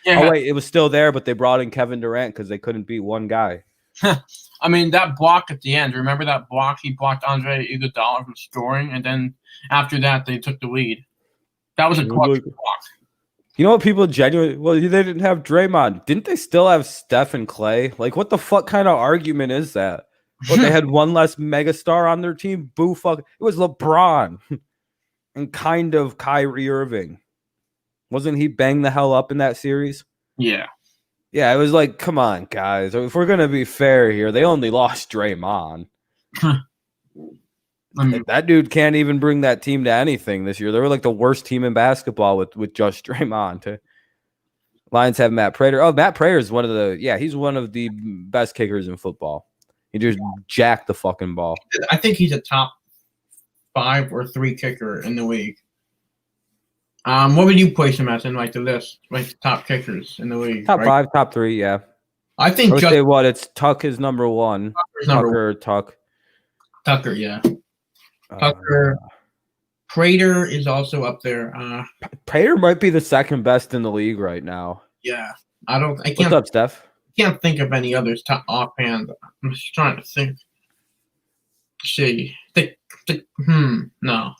Yeah. Oh wait, it was still there, but they brought in Kevin Durant because they couldn't beat one guy. I mean, that block at the end. Remember that block? He blocked Andre Iguodala from scoring, and then after that, they took the lead. That was a clutch block. You know what people genuinely? Well, they didn't have Draymond. Didn't they still have Steph and Clay? Like, what the fuck kind of argument is that? What, they had one less megastar on their team? Boo fuck. It was LeBron and kind of Kyrie Irving. Wasn't he banged the hell up in that series? Yeah. Yeah, it was like, come on, guys. If we're going to be fair here, they only lost Draymond. That dude can't even bring that team to anything this year. They were like the worst team in basketball with just Draymond. Lions have Matt Prater. Oh, Matt Prater is he's one of the best kickers in football. He just jacked the fucking ball. I think he's a top 5 or 3 kicker in the league. What would you place him as in like the list, like top kickers in the league? Top 5, top 3, yeah. I think. I would say what it's Tuck is number 1. Tucker, yeah. Tucker. Prater is also up there. Prater might be the second best in the league right now. Yeah, I can't. What's up, Steph? Can't think of any others top offhand. I'm just trying to think. Let's see. No.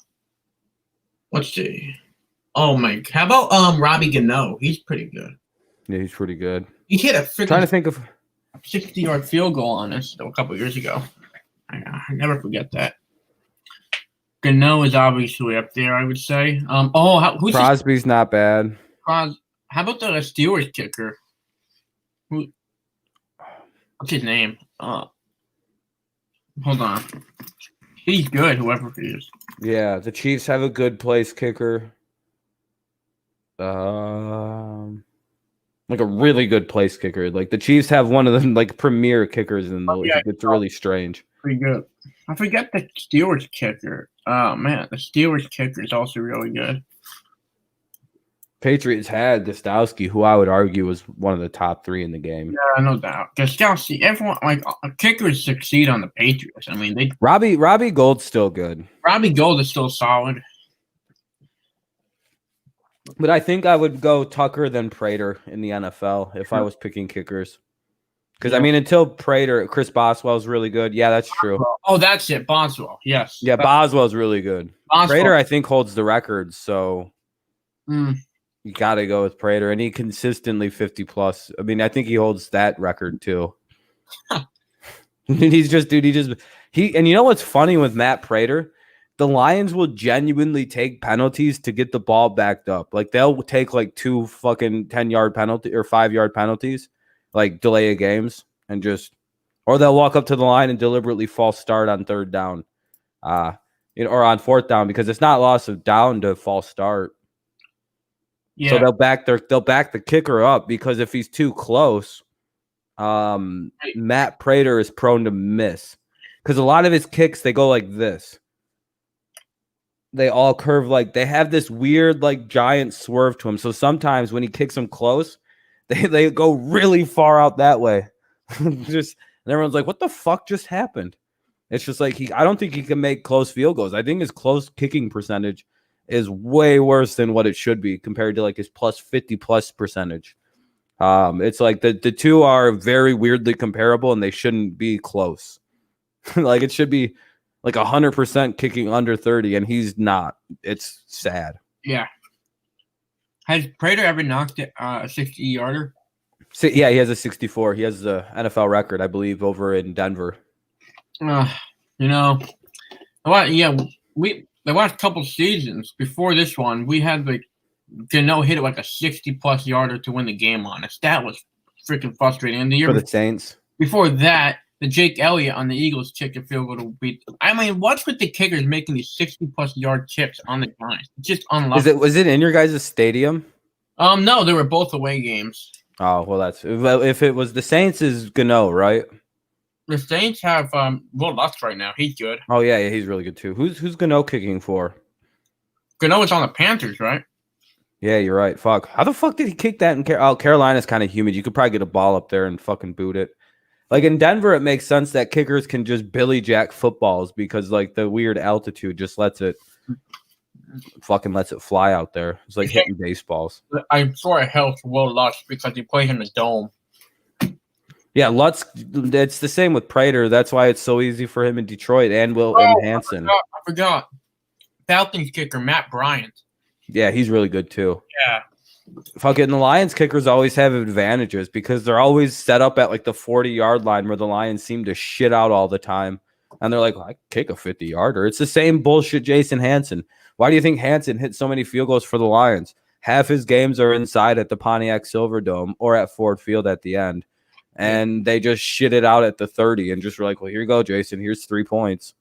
Let's see. Oh my! How about Robbie Gano? He's pretty good. Yeah, he's pretty good. He hit a trying to think of 60-yard field goal on us a couple years ago. I never forget that. Gano is obviously up there, I would say. Who's Crosby's not bad. How about the Steelers kicker? What's his name? Hold on. He's good, whoever he is. Yeah, the Chiefs have a good place kicker. Like a really good place kicker. Like the Chiefs have one of the like premier kickers in the league. Yeah, it's really strange. Pretty good. I forget the Steelers kicker. Oh man, the Steelers kicker is also really good. Patriots had Gostowski, who I would argue was one of the top 3 in the game. Yeah, no doubt. Gostowski, everyone like kickers succeed on the Patriots. I mean, Robbie Gold's still good. Robbie Gold is still solid. But I think I would go Tucker than Prater in the NFL if I was picking kickers. Because, I mean, until Prater, Chris Boswell's really good. Yeah, that's true. Oh, that's it. Boswell, yes. Yeah, Boswell's really good. Prater, I think, holds the record. So you got to go with Prater. And he consistently 50-plus. I mean, I think he holds that record, too. And you know what's funny with Matt Prater? The Lions will genuinely take penalties to get the ball backed up. Like they'll take like 2 fucking 10-yard penalty or 5-yard penalties, like delay of games, and or they'll walk up to the line and deliberately false start on 3rd down, or on 4th down because it's not loss of down to false start. Yeah. So they'll back the kicker up because if he's too close, Matt Prater is prone to miss because a lot of his kicks they go like this. They all curve they have this weird giant swerve to him. So sometimes when he kicks them close, They go really far out that way. Just and everyone's like, what the fuck just happened? It's just like I don't think he can make close field goals. I think his close kicking percentage is way worse than what it should be compared to like his plus 50+ percentage. It's like the two are very weirdly comparable and they shouldn't be close. Like it should be like 100% kicking under 30 and he's not. It's sad. Yeah. Has Prater ever knocked a 60-yarder? So, yeah, he has a 64. He has the NFL record, I believe, over in Denver. You know, the last couple seasons before this one, we had like Gano hit it like a 60+ yarder to win the game on us. That was freaking frustrating. And the year for the Saints. Before that, the Jake Elliott on the Eagles kicked a field goal to beat. I mean, what's with the kickers making these 60+ yard chips on the Giants? It's just unlucky. Was it in your guys' stadium? No, they were both away games. Oh well, if it was the Saints is Gano, right? The Saints have Will Lutz right now. He's good. Oh yeah, he's really good too. Who's Gano kicking for? Gano is on the Panthers, right? Yeah, you're right. Fuck. How the fuck did he kick that in Carolina's kind of humid. You could probably get a ball up there and fucking boot it. Like in Denver, it makes sense that kickers can just billy jack footballs because like the weird altitude just lets it fly out there. It's like hitting baseballs. I'm sure it helps Will Lutz because he plays in the dome. Yeah, Lutz. It's the same with Prater. That's why it's so easy for him in Detroit and and Hansen. I forgot. Falcons kicker Matt Bryant. Yeah, he's really good too. Yeah. Fucking the Lions kickers always have advantages because they're always set up at like the 40-yard line where the Lions seem to shit out all the time. And they're like, well, I kick a 50-yarder. It's the same bullshit Jason Hansen. Why do you think Hansen hit so many field goals for the Lions? Half his games are inside at the Pontiac Silverdome or at Ford Field at the end. And they just shit it out at the 30 and just were like, well, here you go, Jason. Here's 3 points.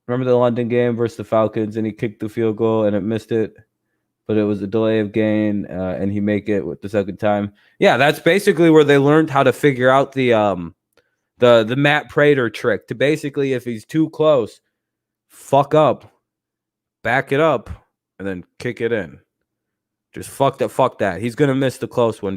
Remember the London game versus the Falcons, and he kicked the field goal and it missed it, but it was a delay of gain, and he make it with the second time. Yeah, that's basically where they learned how to figure out the Matt Prater trick to basically, if he's too close, fuck up, back it up, and then kick it in. Just fuck that. He's gonna miss the close one.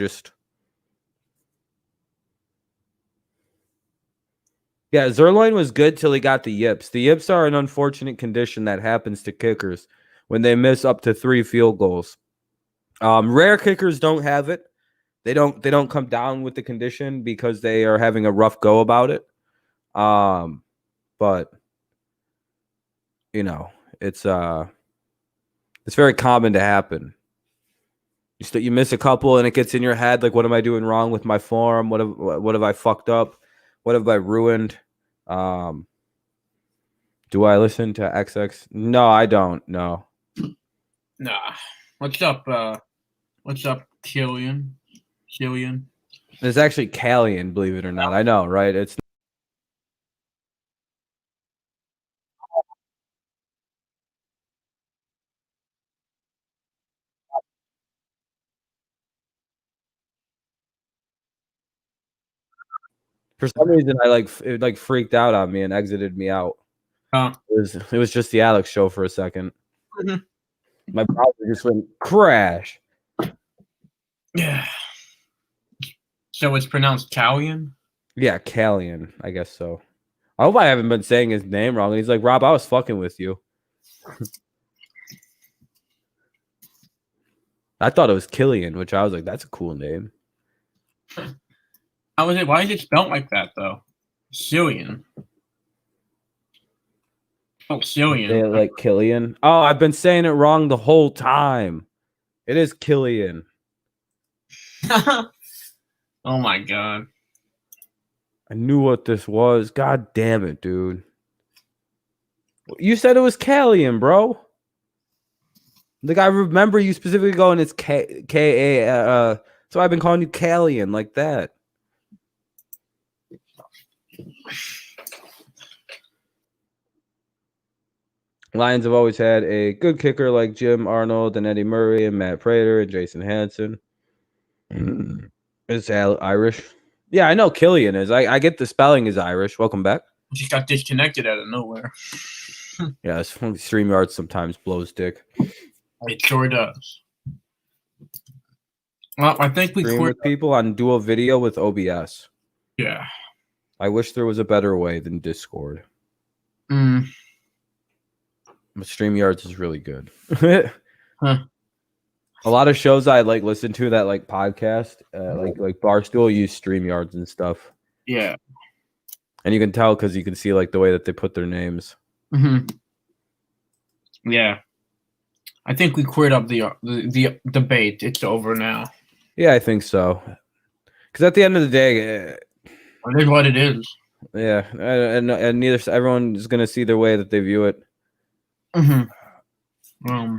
Yeah, Zerline was good till he got the yips. The yips are an unfortunate condition that happens to kickers when they miss up to 3 field goals. Rare kickers don't have it. They don't come down with the condition because they are having a rough go about it. But you know, it's very common to happen. You miss a couple and it gets in your head like, what am I doing wrong with my form? What have I fucked up? What have I ruined? Do I listen to XX? No, I don't. No. Nah. What's up, Killian? It's actually Callian, believe it or not. I know, right? It's for some reason it freaked out on me and exited me out. It was just the Alex show for a second. Mm-hmm. My browser just went crash. Yeah. So it's pronounced Callian? Yeah, Callian, I guess so. I hope I haven't been saying his name wrong. He's like, Rob, I was fucking with you. I thought it was Killian, which I was like, that's a cool name. Why is it spelled like that, though? Cillian. Oh, Cillian. Like Killian. Oh, I've been saying it wrong the whole time. It is Killian. Oh, my God. I knew what this was. God damn it, dude. You said it was Callian, bro. Like, I remember you specifically going, it's K-A, so I've been calling you Callian like that. Lions have always had a good kicker like Jim Arnold and Eddie Murray and Matt Prater and Jason Hansen. Is Irish? Yeah, I know Killian is. I get the spelling is Irish. Welcome back. Just got disconnected out of nowhere. Yeah, StreamYard sometimes blows dick. It sure does. Well, I think we Stream quit. with people on dual video with OBS. Yeah. I wish there was a better way than Discord. Mm. But StreamYards is really good. Huh. A lot of shows I like listen to that like podcast, like Barstool use StreamYards and stuff. Yeah. And you can tell because you can see like the way that they put their names. Mm-hmm. Yeah. I think we quit up the debate. It's over now. Yeah, I think so. Because at the end of the day, It is what it is. yeah, and neither everyone is gonna see their way that they view it. Mm-hmm.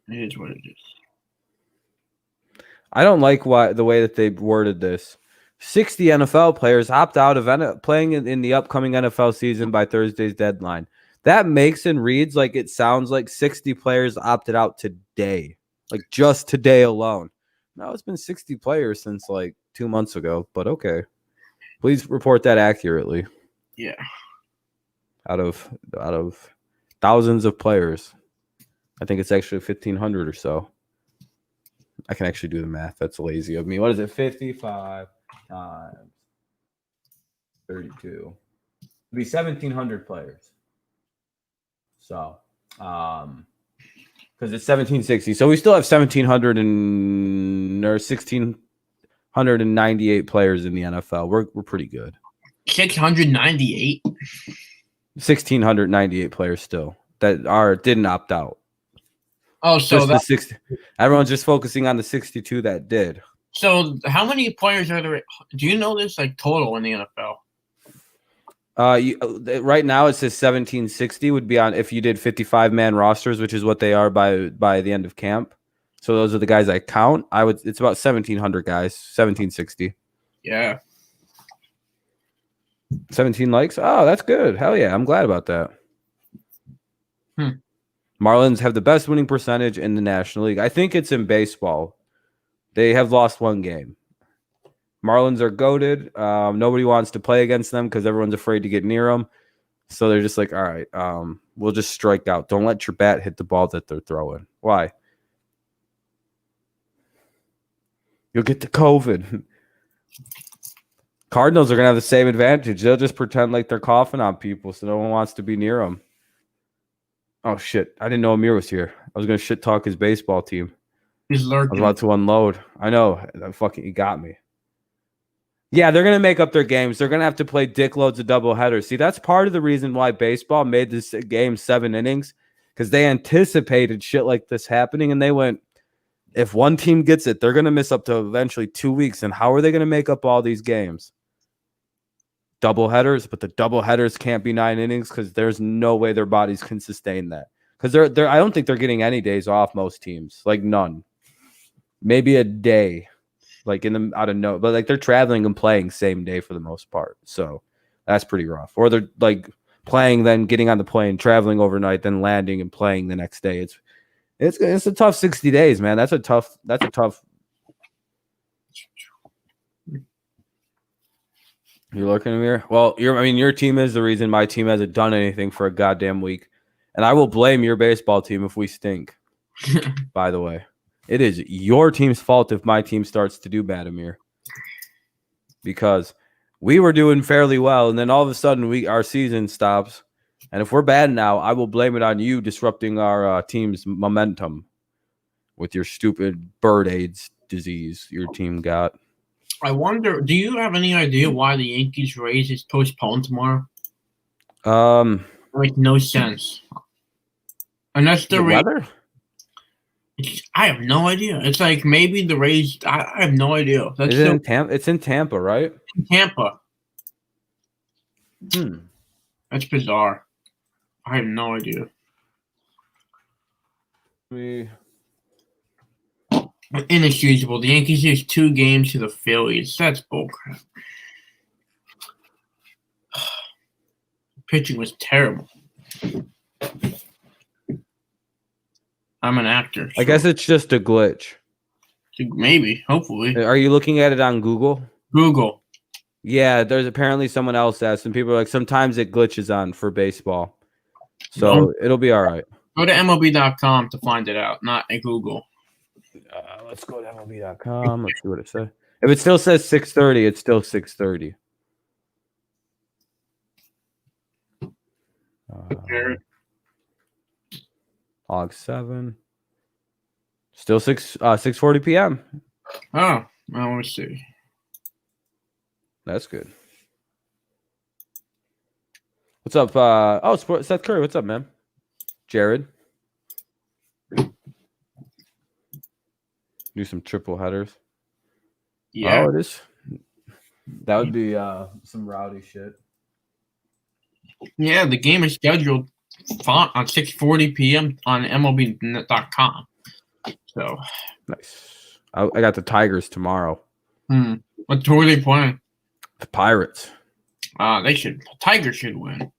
It is what it is. I don't like the way that they worded this. 60 NFL players opt out of playing in the upcoming NFL season by Thursday's deadline. That makes and reads like it sounds like 60 players opted out today, like just today alone. No, it's been 60 players since like 2 months ago, but okay. Please report that accurately. Yeah. Out of thousands of players, I think it's actually 1,500 or so. I can actually do the math. That's lazy of me. What is it? 55 times 32. It'd be 1,700 players. So, because it's 1,760. So we still have 1,700 or 1,698 players in the NFL. We're pretty good. 698? 1,698 players still that didn't opt out. Oh, so just the 60. Everyone's just focusing on the 62 that did. So how many players are there? Do you know this like total in the NFL? Right now it says 1,760 would be on if you did 55-man rosters, which is what they are by the end of camp. So those are the guys I count. It's about 1,700 guys, 1,760. Yeah. 17 likes. Oh, that's good. Hell yeah, I'm glad about that. Marlins have the best winning percentage in the National League. I think it's in baseball. They have lost one game. Marlins are goated. Nobody wants to play against them because everyone's afraid to get near them. So they're just like, all right, we'll just strike out. Don't let your bat hit the ball that they're throwing. Why? You'll get the COVID. Cardinals are going to have the same advantage. They'll just pretend like they're coughing on people so no one wants to be near them. Oh, shit. I didn't know Amir was here. I was going to shit talk his baseball team. He's lurking. I was about to unload. I know. He got me. Yeah, they're going to make up their games. They're going to have to play dickloads of doubleheaders. See, that's part of the reason why baseball made this game 7 innings, because they anticipated shit like this happening, and they went, if one team gets it, they're going to miss up to eventually 2 weeks, and how are they going to make up all these games? Doubleheaders, but the doubleheaders can't be 9 innings because there's no way their bodies can sustain that. Because they're I don't think they're getting any days off, most teams. Like none. Maybe a day. Like out of no, but like they're traveling and playing same day for the most part. So that's pretty rough. Or they're like playing, then getting on the plane, traveling overnight, then landing and playing the next day. It's a tough 60 days, man. That's a tough. You're looking at me. Well, your team is the reason my team hasn't done anything for a goddamn week. And I will blame your baseball team if we stink. By the way, it is your team's fault if my team starts to do bad, Amir. Because we were doing fairly well, and then all of a sudden our season stops. And if we're bad now, I will blame it on you disrupting our team's momentum with your stupid bird AIDS disease your team got. I wonder, do you have any idea why the Yankees race is postponed tomorrow? Like no sense. Unless the weather? I have no idea. It's like maybe the Rays. I have no idea. Is it in Tampa? It's in Tampa, right? In Tampa. That's bizarre. I have no idea. Inexcusable. The Yankees lose 2 games to the Phillies. That's bullcrap. Pitching was terrible. I'm an actor. So. I guess it's just a glitch. Maybe. Hopefully. Are you looking at it on Google? Google. Yeah, there's apparently someone else asked, and people are like, sometimes it glitches on for baseball. So it'll be all right. Go to MLB.com to find it out, not at Google. Let's go to MLB.com. Let's see what it says. If it still says 6:30, it's still 6:30. August 7. Still 6:40 p.m. Oh, well, let me see. That's good. What's up? Seth Curry. What's up, man? Jared. Do some triple headers. Yeah. Oh, it is. That would be some rowdy shit. Yeah, the game is scheduled on 6:40 p.m. on MLB.com. So Nice. I got the Tigers tomorrow. What who are they playing? The Pirates. Tigers should win.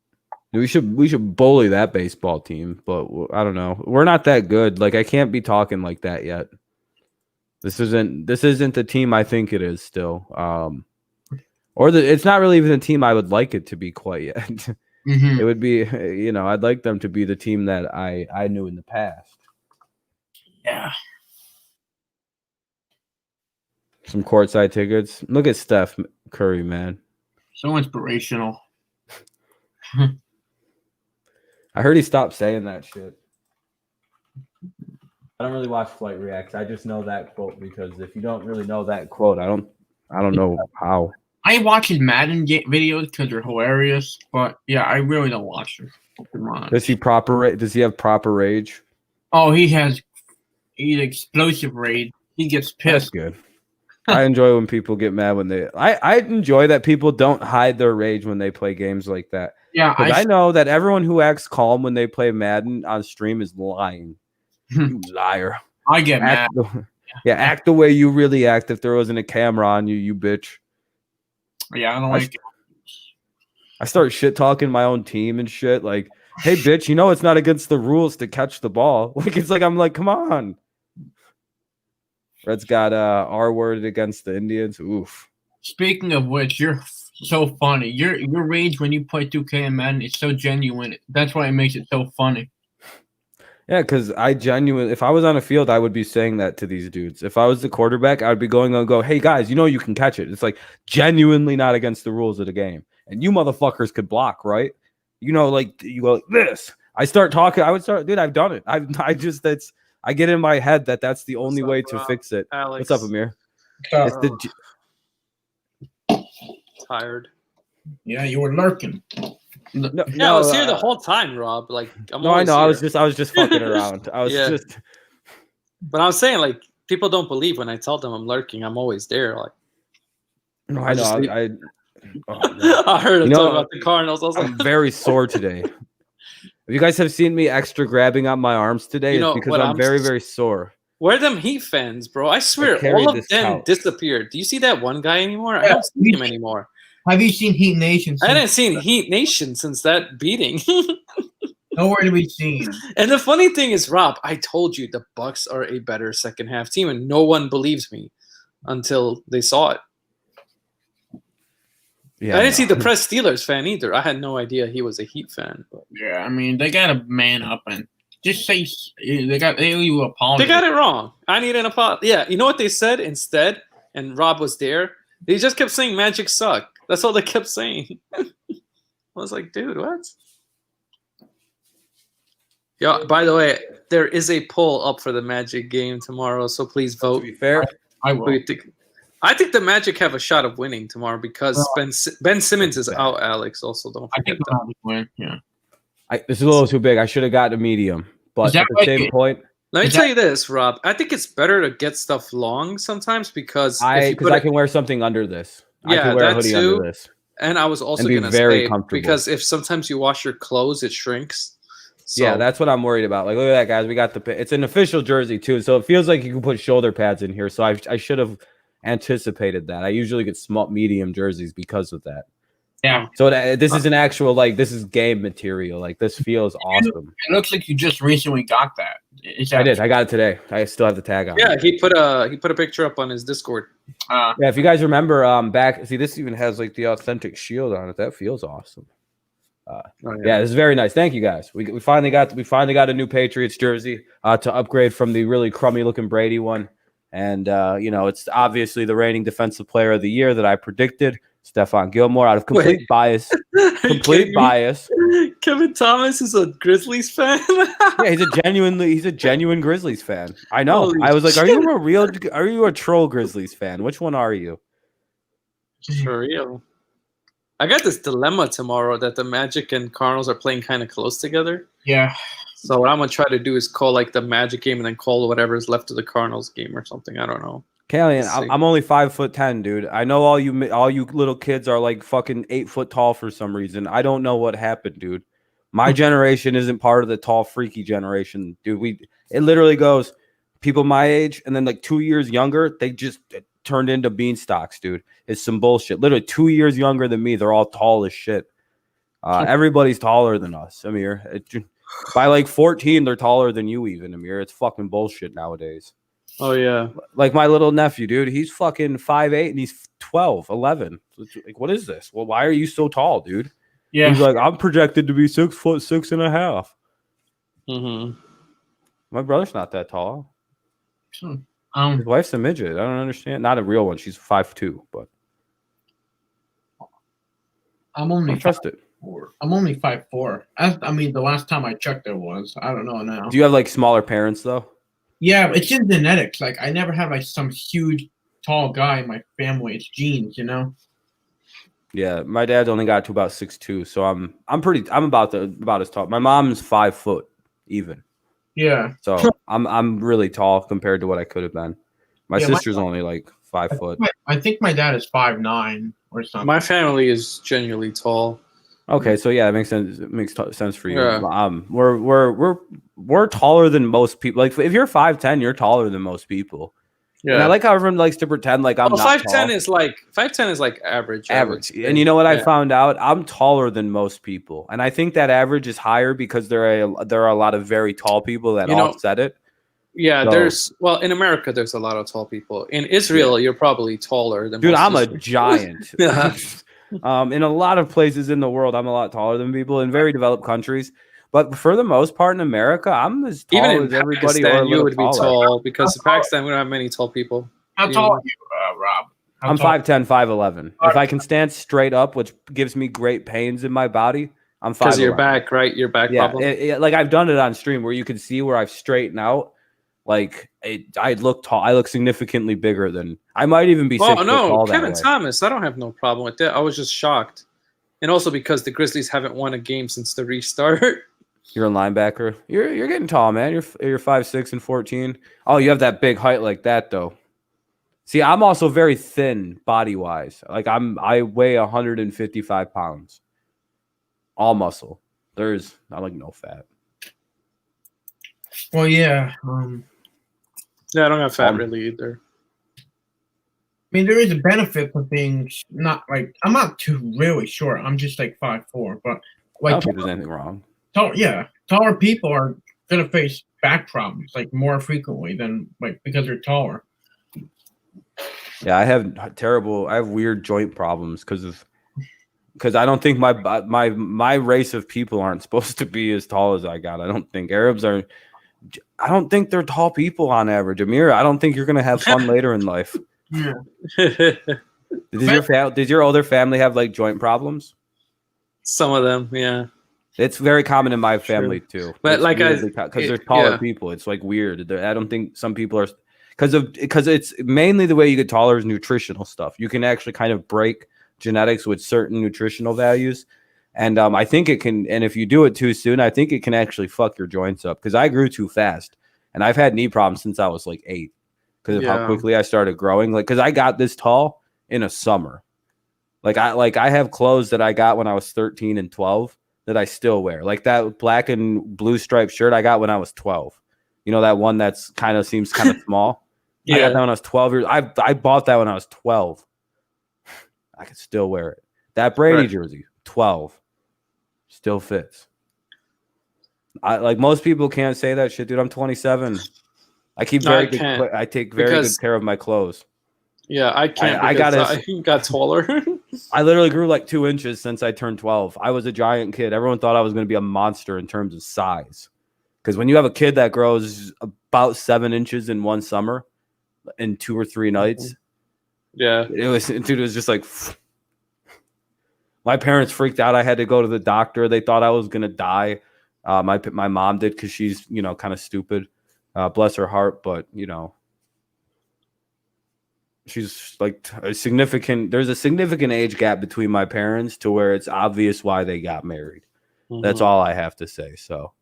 We should bully that baseball team, but I don't know. We're not that good. Like I can't be talking like that yet. This isn't the team I think it is still. It's not really even the team I would like it to be quite yet. Mm-hmm. It would be, I'd like them to be the team that I knew in the past. Yeah. Some courtside tickets. Look at Steph Curry, man. So inspirational. I heard he stopped saying that shit. I don't really watch Flight Reacts. I just know that quote because if you don't really know that quote, I don't know how. I watch his Madden videos because they're hilarious, but yeah, I really don't watch them. Does he have proper rage? Oh, he's explosive rage. He gets pissed. That's good. I enjoy when people get mad when I enjoy that people don't hide their rage when they play games like that. Yeah, I know that everyone who acts calm when they play Madden on stream is lying. You liar. I get mad. Act the way you really act if there wasn't a camera on you, you bitch. Yeah, I don't like it. I start shit talking my own team and shit. Like, hey, bitch, it's not against the rules to catch the ball. I'm like, come on. Red's got R-worded against the Indians. Oof. Speaking of which, you're so funny. Your rage when you play 2K and Madden is so genuine. That's why it makes it so funny. Yeah, because if I was on a field, I would be saying that to these dudes. If I was the quarterback, I would be going and go, hey, guys, you can catch it. It's like genuinely not against the rules of the game. And you motherfuckers could block, right? You go like this. I start talking. I would start, dude, I've done it. I get in my head that's the only way to fix it. Alex. What's up, Amir? Tired. Yeah, you were lurking. No, I was here the whole time, Rob. Like, I know. Here. I was just fucking around. I was just. But I was saying, like, people don't believe when I tell them I'm lurking. I'm always there. Like, no, I know. I heard him talk about the Cardinals. I was I'm very sore today. If you guys have seen me extra grabbing on my arms today, it's because I'm very, very sore. Where are them Heat fans, bro? I swear, all of them disappeared. Do you see that one guy anymore? I don't see him anymore. Have you seen Heat Nation? I hadn't seen Heat Nation since that beating. Nowhere to be seen. And the funny thing is, Rob, I told you the Bucks are a better second half team, and no one believes me until they saw it. Yeah, I didn't see the Press Steelers fan either. I had no idea he was a Heat fan. But. Yeah, I mean, they got to man up and just say they owe you an apology. They got it wrong. I need an apology. Yeah, you know what they said instead? And Rob was there. They just kept saying Magic suck. That's all they kept saying. I was like, dude, what? Yeah, by the way, there is a poll up for the Magic game tomorrow, so please vote. To be fair, I will. I think the Magic have a shot of winning tomorrow because Ben Simmons is out, Alex. Also, don't forget that. Win. Yeah. This is a little too big. I should have gotten a medium. But at the same point. Let me tell you this, Rob. I think it's better to get stuff long sometimes because I can wear something under this. Yeah, I can wear a hoodie under this. And I was also going to say, because if sometimes you wash your clothes, it shrinks. So. Yeah, that's what I'm worried about. Like, look at that, guys. We got it's an official jersey, too. So it feels like you can put shoulder pads in here. So I should have anticipated that. I usually get small, medium jerseys because of that. Yeah. So this is an actual, this is game material. Like, this feels awesome. It looks like you just recently got that. I did. I got it today. I still have the tag on. Yeah, he put a picture up on his Discord. Yeah, if you guys remember, back, see, this even has, the authentic shield on it. That feels awesome. Yeah, this is very nice. Thank you guys. We finally got a new Patriots jersey to upgrade from the really crummy looking Brady one. And it's obviously the reigning defensive player of the year that I predicted, Stephon Gilmore, out of complete bias. Complete bias. Kevin Thomas is a Grizzlies fan. Yeah, he's a genuine Grizzlies fan. I know. Holy I was like, shit. are you a troll Grizzlies fan? Which one are you? For real. I got this dilemma tomorrow that the Magic and Cardinals are playing kind of close together. Yeah. So what I'm gonna try to do is call like the Magic game and then call whatever is left of the Cardinals game or something. I don't know. Callian, I'm only 5'10", dude. I know all you little kids are like fucking 8 foot tall for some reason. I don't know what happened, dude. My generation isn't part of the tall freaky generation, dude. It literally goes people my age and then like 2 years younger, they just turned into beanstalks, dude. It's some bullshit. Literally 2 years younger than me, they're all tall as shit. Everybody's taller than us, Amir. By like 14, they're taller than you even, Amir. It's fucking bullshit nowadays. Oh, yeah. Like my little nephew, dude. He's fucking 5'8" and he's 12, 11. Like, what is this? Well, why are you so tall, dude? Yeah. He's like, I'm projected to be 6'6.5". Mm-hmm. My brother's not that tall. His Um, wife's a midget. I don't understand. Not a real one. She's 5'2", but I'm I only don't trust it. 5'4". I'm only 5'4". I mean, the last time I checked, there was. I don't know now. Do you have like smaller parents though? Yeah, it's in genetics. Like, I never had like some huge, tall guy in my family. It's genes, you know. Yeah, my dad only got to about 6'2", so I'm about as tall. My mom's 5 foot even. Yeah. So I'm really tall compared to what I could have been. My Yeah, sister's only like 5 foot. I think my dad is 5'9" or something. My family is genuinely tall. Okay, so yeah, it makes sense. It makes sense for you. Yeah. We're taller than most people. Like if you're 5'10", you're taller than most people. Yeah. And I like how everyone likes to pretend like I'm not 5'10" is like average. Average. And you know what I found out? I'm taller than most people. And I think that average is higher because there are a lot of very tall people that offset it. Yeah, So- in America there's a lot of tall people. In Israel, you're probably taller than Dude, most I'm a Israelis. giant. Yeah. In a lot of places in the world, I'm a lot taller than people in very developed countries. But for the most part in America, I'm as tall Even in as everybody. Pakistan, or a you little would be taller. tall because in Pakistan we don't have many tall people. How tall are you, Rob? How I'm tall- 5'10", 5'11". If I can stand straight up, which gives me great pains in my body, I'm 5'11". Because of your back, right? Your back Yeah, problem. like I've done it on stream where you can see where I've straightened out. Like I look tall. I look significantly bigger than. I might even be 6 foot tall that Kevin way. Thomas. I don't have no problem with that. I was just shocked, and also because the Grizzlies haven't won a game since the restart. You're a linebacker. You're getting tall, man. You're 5'6" and 14. Oh, you have that big height like that though. See, I'm also very thin body wise. Like I weigh 155 pounds. All muscle. There's not like no fat. Well, yeah. Yeah, I don't have fat really either. I mean, there is a benefit for being not like I'm not too really short. I'm just like 5'4", but I like don't think there's anything wrong. taller people are gonna face back problems like more frequently than like because they're taller. Yeah, I have weird joint problems because I don't think my race of people aren't supposed to be as tall as I got. I don't think Arabs are. I don't think they're tall people on average. Amir, I don't think you're gonna have fun later in life. Yeah. Did your older family have like joint problems? Some of them, yeah. It's very common in my family too. But because they're taller people, it's like weird. I don't think some people are because it's mainly the way you get taller is nutritional stuff. You can actually kind of break genetics with certain nutritional values. And I think it can, and if you do it too soon, I think it can actually fuck your joints up because I grew too fast and I've had knee problems since I was like 8 because of how quickly I started growing. Like, because I got this tall in a summer. I have clothes that I got when I was 13 and 12 that I still wear. Like that black and blue striped shirt I got when I was 12. You know, that one that's seems kind of small. I got that when I was 12 years. I bought that when I was 12. I can still wear it. That Brady jersey, 12. Still fits. Like most people can't say that shit, dude. I'm 27. I keep I take very good care of my clothes. Yeah, I can't. I got taller. I literally grew like 2 inches since I turned 12. I was a giant kid. Everyone thought I was going to be a monster in terms of size. Because when you have a kid that grows about 7 inches in one summer in 2 or 3 nights, Yeah. it was just like, my parents freaked out. I had to go to the doctor. They thought I was going to die. My mom did because she's, kind of stupid. Bless her heart. But, she's like there's a significant age gap between my parents to where it's obvious why they got married. That's all I have to say. So,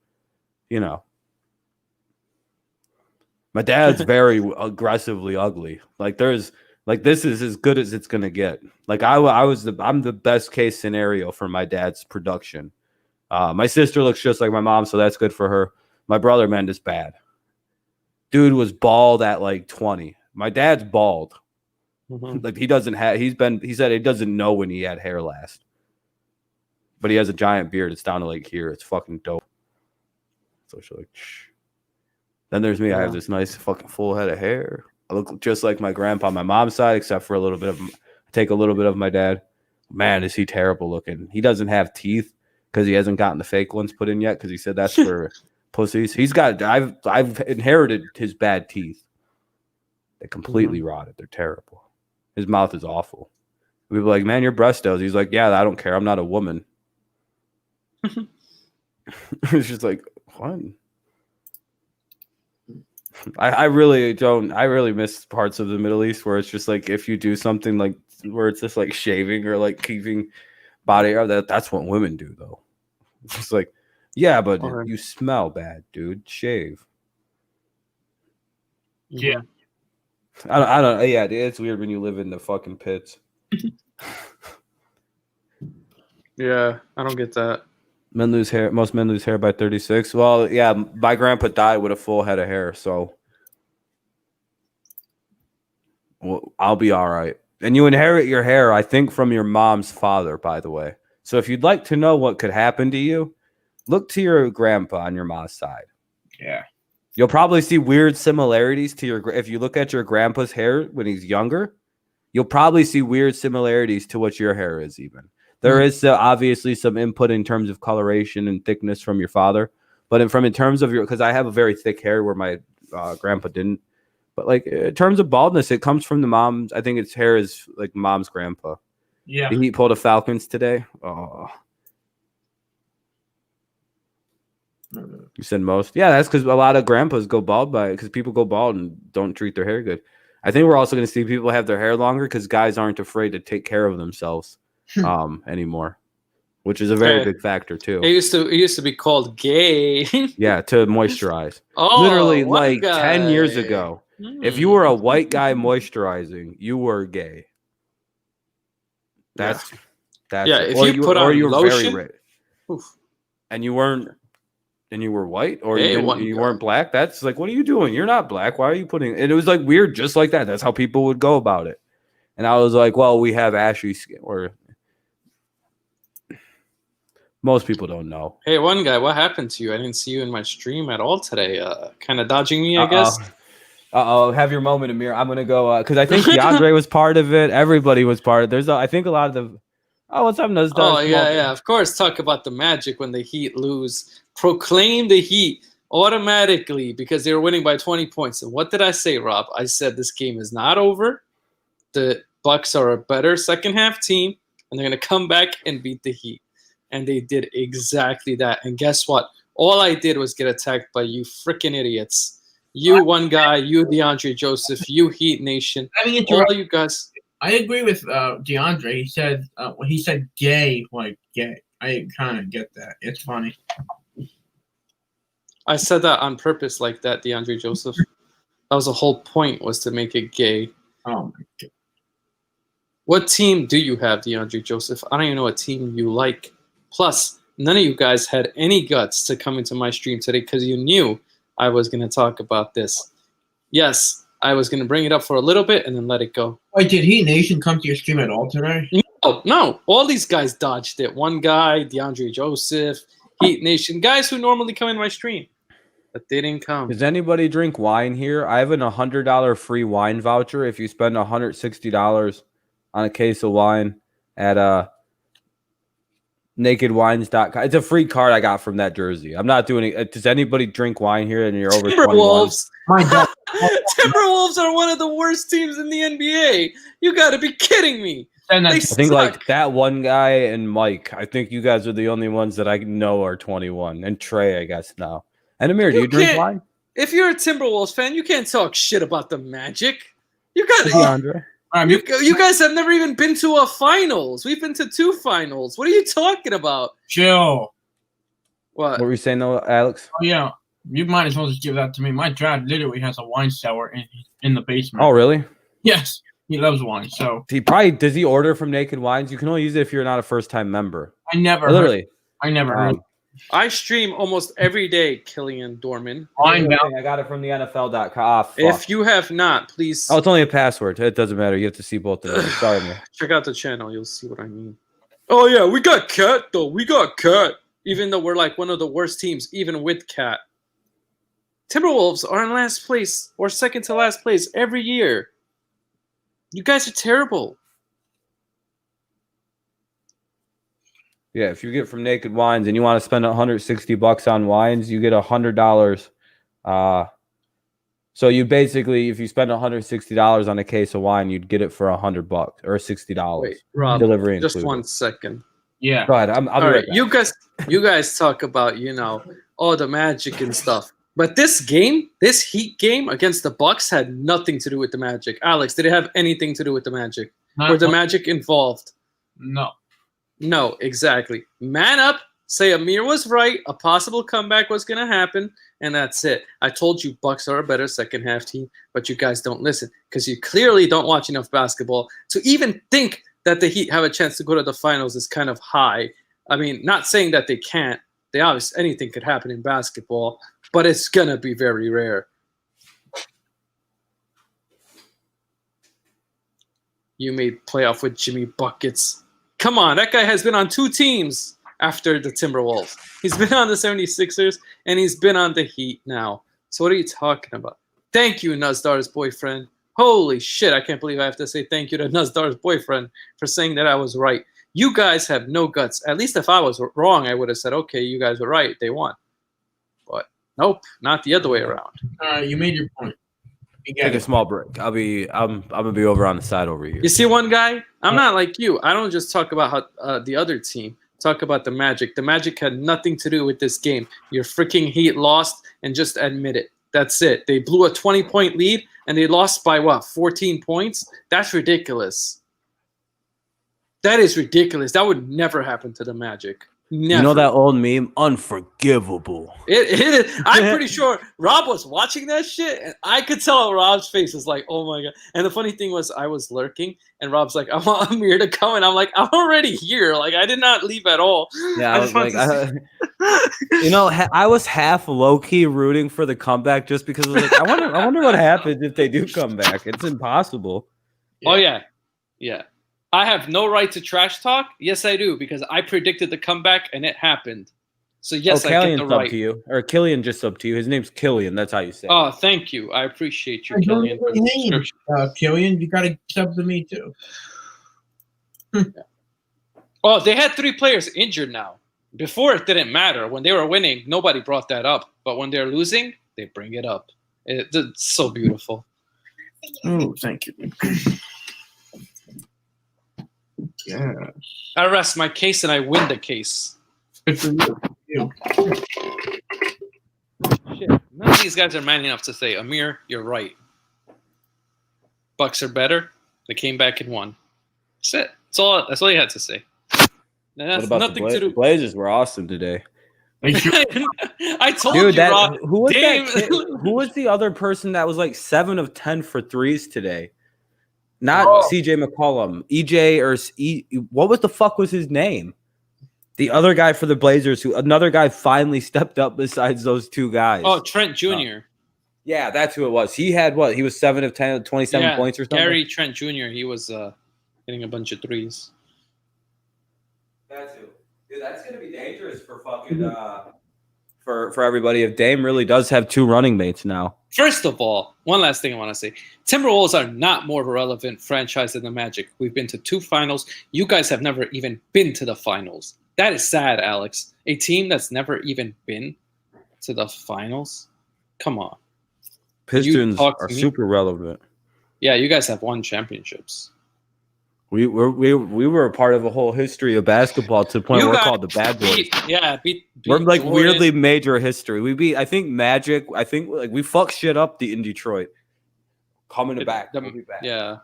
my dad's very aggressively ugly. Like this is as good as it's gonna get. Like I'm the best case scenario for my dad's production. My sister looks just like my mom, so that's good for her. My brother, man, is bad. Dude was bald at like 20. My dad's bald. Like he said he doesn't know when he had hair last. But he has a giant beard. It's down to like here. It's fucking dope. So she's like, shh. Then there's me. I have this nice fucking full head of hair. I look just like my grandpa on my mom's side, except for take a little bit of my dad. Man, is he terrible looking. He doesn't have teeth because he hasn't gotten the fake ones put in yet because he said that's for pussies. I've inherited his bad teeth. They completely rotted. They're terrible. His mouth is awful. We were like, man, your breast does. He's like, yeah, I don't care. I'm not a woman. It's just like, what? I really don't. I really miss parts of the Middle East where it's just like if you do something like where it's just like shaving or like keeping body hair, that's what women do though. It's just like, yeah, but you smell bad, dude. Shave. Yeah. I don't. Yeah, it's weird when you live in the fucking pits. Yeah, I don't get that. Men lose hair. Most men lose hair by 36. Well, yeah, my grandpa died with a full head of hair, so I'll be all right. And you inherit your hair, I think, from your mom's father, by the way. So if you'd like to know what could happen to you, look to your grandpa on your mom's side. Yeah. You'll probably see weird similarities to if you look at your grandpa's hair when he's younger, you'll probably see weird similarities to what your hair is even. There is obviously some input in terms of coloration and thickness from your father, but in terms of because I have a very thick hair where my grandpa didn't, but like in terms of baldness, it comes from the mom's. I think its hair is like mom's grandpa. Yeah. Did he pull the Falcons today? Oh. You said most. Yeah, that's because a lot of grandpas go bald because people go bald and don't treat their hair good. I think we're also going to see people have their hair longer because guys aren't afraid to take care of themselves anymore, which is a very big factor too. It used to be called gay. Yeah, to moisturize. Oh, literally like 10 years ago. If you were a white guy moisturizing, you were gay. That's if you put on lotion, very rich. And you weren't. And you were white or you weren't black. That's like, what are you doing? You're not black. Why are you putting? And it was like weird, just like that. That's how people would go about it. And I was like, well, we have ashy skin, or most people don't know. Hey, one guy, what happened to you? I didn't see you in my stream at all today. Kind of dodging me, I guess. Have your moment, Amir. I'm gonna go because I think DeAndre was part of it. Everybody was part of it. I think a lot of the. Oh, what's up, Nuz? Oh, yeah. Of course, talk about the Magic when the Heat lose. Proclaim the Heat automatically because they were winning by 20 points. And what did I say, Rob? I said this game is not over. The Bucks are a better second half team, and they're going to come back and beat the Heat. And they did exactly that. And guess what? All I did was get attacked by you freaking idiots. You one guy, you DeAndre Joseph, you Heat Nation, all you guys. I agree with DeAndre. He said when he said gay, like gay. I kind of get that. It's funny. I said that on purpose like that, DeAndre Joseph. That was the whole point, was to make it gay. Oh, my God. What team do you have, DeAndre Joseph? I don't even know what team you like. Plus, none of you guys had any guts to come into my stream today because you knew I was going to talk about this. Yes, I was going to bring it up for a little bit and then let it go. Wait, did Heat Nation come to your stream at all today? No. All these guys dodged it. One guy, DeAndre Joseph, Heat Nation, guys who normally come in my stream. But they didn't come. Does anybody drink wine here? I have an $100 free wine voucher. If you spend $160 on a case of wine, at nakedwines.com. It's a free card I got from that jersey. I'm not doing it. Does anybody drink wine here and you're over 21? Timberwolves. My God. Timberwolves are one of the worst teams in the NBA. You got to be kidding me. And They that's, I think suck. like that one guy and Mike. I think you guys are the only ones that I know are 21. And Trey, I guess now. And Amir, do you drink can't- wine? If you're a Timberwolves fan, you can't talk shit about the Magic. You got DeAndre? you guys have never even been to a finals. We've been to 2 finals. What are you talking about? chill. What? What were you saying though, Alex? Oh, yeah. You might as well just give that to me. My dad literally has a wine cellar in the basement. Oh, really? Yes. He loves wine. So Does he order from Naked Wines? You can only use it if you're not a first-time member. I never heard. Literally. I never heard. I stream almost every day, Killian Dorman. Wine I got it from the NFL.com. If you have not, please Oh, it's only a password. It doesn't matter. You have to see both of them. Sorry, man. check out the channel. You'll see what I mean. Oh, yeah, we got Cat, though. We got Cat. Even though we're like one of the worst teams, even with Cat. Timberwolves are in last place or second to last place every year. You guys are terrible. Yeah, if you get from Naked Wines and you want to spend $160 on wines, you get $100. So you basically, if you spend $160 on a case of wine, you'd get it for $100 or $60. Wait, Rob, Delivery just included. 1 second. Yeah. Go ahead. I'll be All right right, back. you guys talk about, all the Magic and stuff. But this game, this Heat game against the Bucks had nothing to do with the Magic. Alex, did it have anything to do with the Magic? Were the Magic involved? No. No, exactly. Man up, say Amir was right, a possible comeback was going to happen, and that's it. I told you Bucks are a better second half team, but you guys don't listen because you clearly don't watch enough basketball to even think that the Heat have a chance to go to the finals is kind of high. I mean, not saying that they can't. They obviously, anything could happen in basketball, but it's going to be very rare. You made playoff with Jimmy Buckets. Come on, that guy has been on 2 teams after the Timberwolves. He's been on the 76ers, and he's been on the Heat now. So what are you talking about? Thank you, Nuzdar's boyfriend. Holy shit, I can't believe I have to say thank you to Nuzdar's boyfriend for saying that I was right. You guys have no guts. At least if I was wrong, I would have said, okay, you guys were right. They won. But nope, not the other way around. You made your point. You Take a small break. I'm gonna be over on the side over here. You see one guy? I'm not like you. I don't just talk about how, the other team. Talk about the Magic. The Magic had nothing to do with this game. Your freaking Heat lost, and just admit it. That's it. They blew a 20-point lead, and they lost by, 14 points? That's ridiculous. That is ridiculous. That would never happen to the Magic. Never. You know that old meme? Unforgivable. It I'm pretty sure Rob was watching that shit, and I could tell Rob's face was like, oh my God. And the funny thing was I was lurking, and Rob's like, I want Amir to come, and I'm like, I'm already here. Like, I did not leave at all. Yeah, I was like, I was half low-key rooting for the comeback just because I was like, I wonder what happens if they do come back. It's impossible. Oh, yeah. Yeah. I have no right to trash talk. Yes, I do, because I predicted the comeback and it happened. So yes, I get the right. To you, or Killian just subbed to you. His name's Killian. That's how you say it. Oh, thank you. I appreciate you, Killian. For the subscription. Killian, you gotta sub to me too. Yeah. Oh, they had 3 players injured now. Before it didn't matter. When they were winning, nobody brought that up. But when they're losing, they bring it up. It's so beautiful. Oh, thank you. Yeah. I rest my case and I win the case. Good for you. Shit. None of these guys are man enough to say, Amir, you're right. Bucks are better. They came back and won. That's it. That's all you had to say. And that's what about nothing to do. The Blazers were awesome today. I told Dude, you, Rob. who was that kid? Who was the other person that was like 7 of 10 for threes today? Not CJ McCollum, EJ or what was the fuck was his name? The other guy for the Blazers, another guy finally stepped up besides those 2 guys. Oh, Trent Jr. Yeah, that's who it was. He had what? He was 7 of 10, 27 points or something. Gary Trent Jr. He was hitting a bunch of threes. That's who. Dude, that's gonna be dangerous for fucking for everybody if Dame really does have 2 running mates now. First of all, one last thing I want to say. Timberwolves are not more relevant franchise than the Magic. We've been to 2 finals. You guys have never even been to the finals. That is sad, Alex. A team that's never even been to the finals? Come on. Pistons are super relevant. Yeah, you guys have won championships. We were a part of a whole history of basketball to the point where we're called the bad boys. We're like Jordan. weirdly major history. We beat, I think, Magic. I think like we fucked shit up in Detroit. We'll be back. Yeah.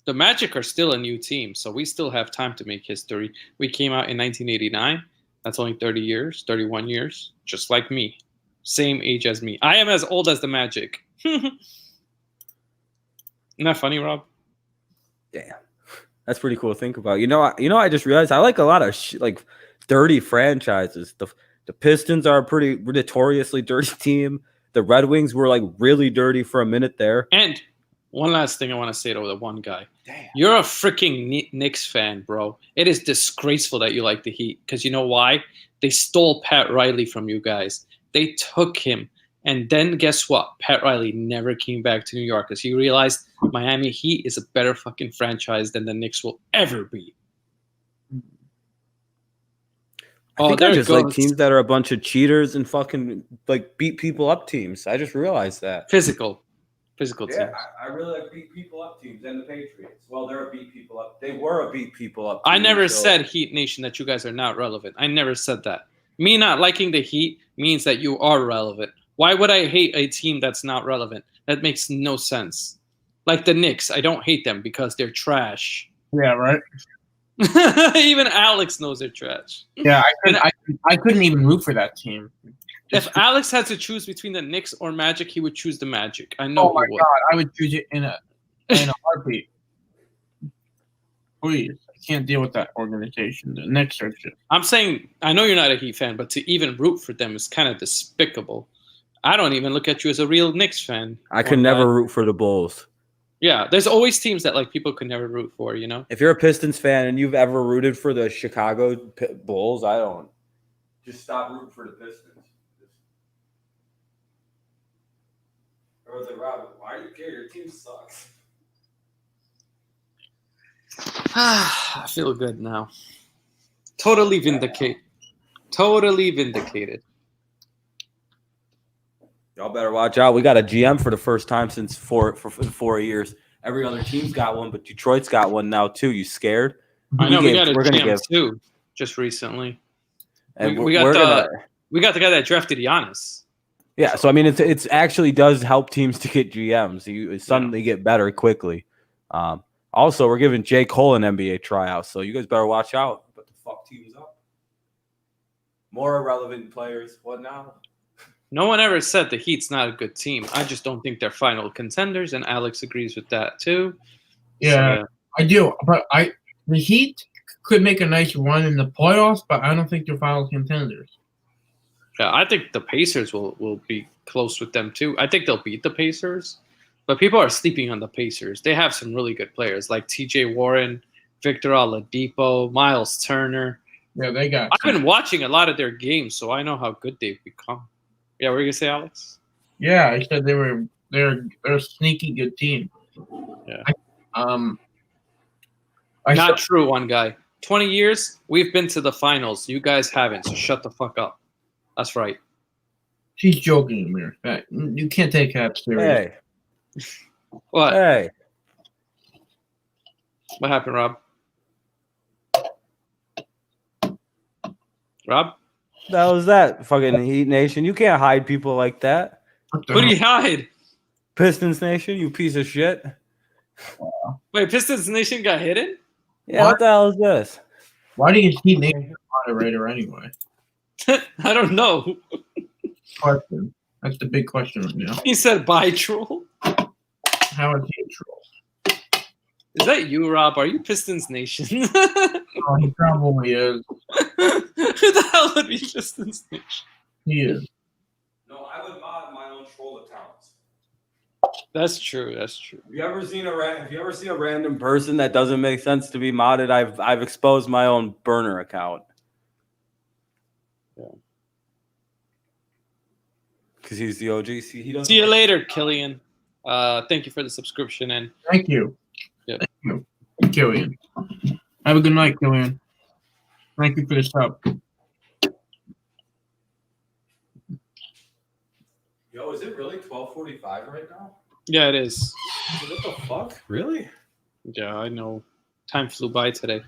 The Magic are still a new team, so we still have time to make history. We came out in 1989. That's only 30 years, 31 years, just like me. Same age as me. I am as old as the Magic. Isn't that funny, Rob? Damn. That's pretty cool to think about. I just realized I like a lot of like dirty franchises. The Pistons are a pretty notoriously dirty team. The Red Wings were like really dirty for a minute there. And one last thing I want to say to the one guy. Damn. You're a freaking Knicks fan, bro. It is disgraceful that you like the Heat. Because you know why? They stole Pat Riley from you guys. They took him. And then guess what? Pat Riley never came back to New York because he realized Miami Heat is a better fucking franchise than the Knicks will ever be. I think I just like teams that are a bunch of cheaters and fucking like beat people up teams. I just realized that. Physical teams. I really like beat people up teams and the Patriots. Well, they're a beat people up. They were a beat people up team. I never said, Heat Nation, that you guys are not relevant. I never said that. Me not liking the Heat means that you are relevant. Why would I hate a team that's not relevant? That makes no sense. Like the Knicks, I don't hate them because they're trash. Yeah, right. Even Alex knows they're trash. Yeah, I couldn't even root for that team. If Alex had to choose between the Knicks or Magic, he would choose the Magic. I know. Oh my god, I would choose it in a heartbeat. Please, I can't deal with that organization. The Knicks are just. I'm saying, I know you're not a Heat fan, but to even root for them is kind of despicable. I don't even look at you as a real Knicks fan. I could never root for the Bulls. Yeah, there's always teams that like people could never root for, you know? If you're a Pistons fan and you've ever rooted for the Chicago Bulls, I don't. Just stop rooting for the Pistons. Or was it Rob? Why do you care? Your team sucks. I feel good now. Totally vindicated. Y'all better watch out. We got a GM for the first time since 4 years. Every other team's got one, but Detroit's got one now too. You scared? I know we got a GM too, just recently. And we got the guy that drafted Giannis. Yeah, so I mean, it's actually does help teams to get GMs. You suddenly get better quickly. Also, we're giving J. Cole an NBA tryout, so you guys better watch out. But the fuck teams up. More irrelevant players. What now? No one ever said the Heat's not a good team. I just don't think they're final contenders, and Alex agrees with that too. Yeah, so, I do. But the Heat could make a nice run in the playoffs, but I don't think they're final contenders. Yeah, I think the Pacers will be close with them too. I think they'll beat the Pacers, but people are sleeping on the Pacers. They have some really good players like T.J. Warren, Victor Oladipo, Miles Turner. Yeah, they got. I've been watching a lot of their games, so I know how good they've become. Yeah, what were you gonna say, Alex? Yeah, I said they're a sneaky good team. Yeah. Not true, one guy. 20 years, we've been to the finals. You guys haven't, so shut the fuck up. That's right. She's joking, Amir. You can't take that serious. Hey. What? Hey. What happened, Rob? Rob? That was that fucking Heat Nation. You can't hide people like that. Who do you hide? Pistons Nation, you piece of shit. Wait, Pistons Nation got hidden? Yeah, what the hell is this? Why do you Heat Nation moderator anyway? I don't know. Question. That's the big question right now. He said bye, troll. How is he a troll? Is that you, Rob? Are you Pistons Nation? Oh, he probably is. Who the hell would be Pistons Nation? He is. No, I would mod my own troll accounts. That's true. That's true. Have you ever seen a random person that doesn't make sense to be modded? I've exposed my own burner account. Yeah. because he's the OG. See, he doesn't. See you later, Killian. Thank you for the subscription and Thank you. Yeah. Thank you, Killian. Have a good night, Killian. Thank you for the sub. Yo, is it really 12:45 right now? yeah, it is. What the fuck? Really? Yeah, I know. Time flew by today.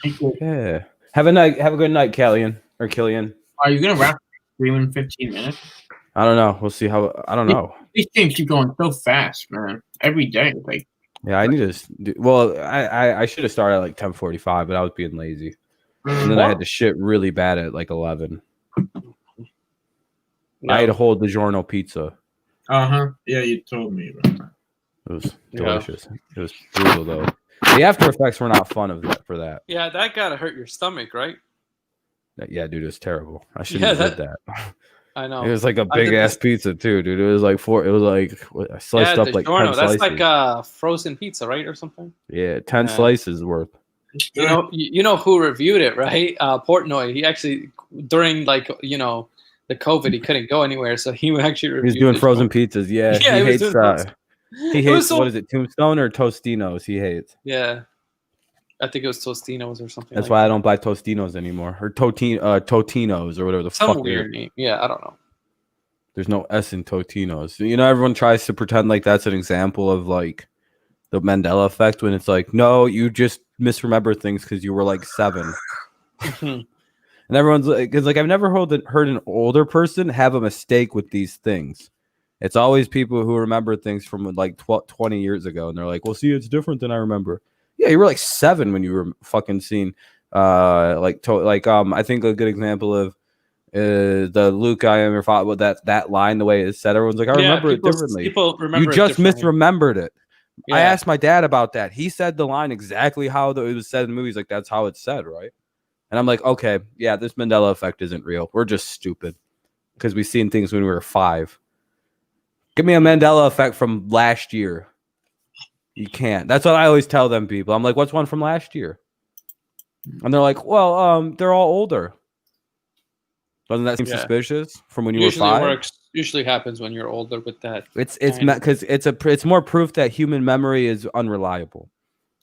Yeah. Have a good night, Killian. Are you gonna wrap the stream in 15 minutes? I don't know. We'll see how. I don't know. These games keep going so fast, man. Every day, like. Yeah, I need to. Well, I should have started at like 10:45, but I was being lazy, and then I had to shit really bad at like 11. No. I had a whole DiGiorno pizza. Yeah, you told me about that. It was delicious. It was brutal though. The after effects were not fun for that. Yeah, that gotta hurt your stomach, right? Yeah, dude, it was terrible. I shouldn't have did that. I know. It was like a big ass pizza too, dude. It was like I sliced up like 10 that's slices. like frozen pizza, right, or something? Yeah, 10 slices worth. You know who reviewed it, right? Portnoy. He actually during the COVID, he couldn't go anywhere, so he actually reviewed. He's doing frozen pizzas. Yeah, Yeah, he hates. He hates what is it, Tombstone or Tostinos? He hates. Yeah, I think it was Tostinos or something. That's why I don't buy Tostinos anymore, or Totinos or whatever the some fuck. weird name. Yeah, I don't know. There's no S in Totinos. You know, everyone tries to pretend like that's an example of like the Mandela effect when it's like, no, you just misremember things because you were like 7. And everyone's like, because like I've never heard an older person have a mistake with these things. It's always people who remember things from like 20 years ago, and they're like, well, see, it's different than I remember. Yeah, you were like 7 when you were fucking seen. I think a good example of the Luke, I am your father, with that line, the way it's said, everyone's like, I remember it differently. People remember you just misremembered it. Yeah. I asked my dad about that. He said the line exactly how it was said in the movies. Like, that's how it's said, right? And I'm like, okay, yeah, this Mandela effect isn't real. We're just stupid because we've seen things when we were 5. Give me a Mandela effect from last year. You can't. That's what I always tell them people. I'm like, what's one from last year? And they're like, well, they're all older. Doesn't that seem suspicious from when you were 5? Usually happens when you're older with that. It's because it's more proof that human memory is unreliable.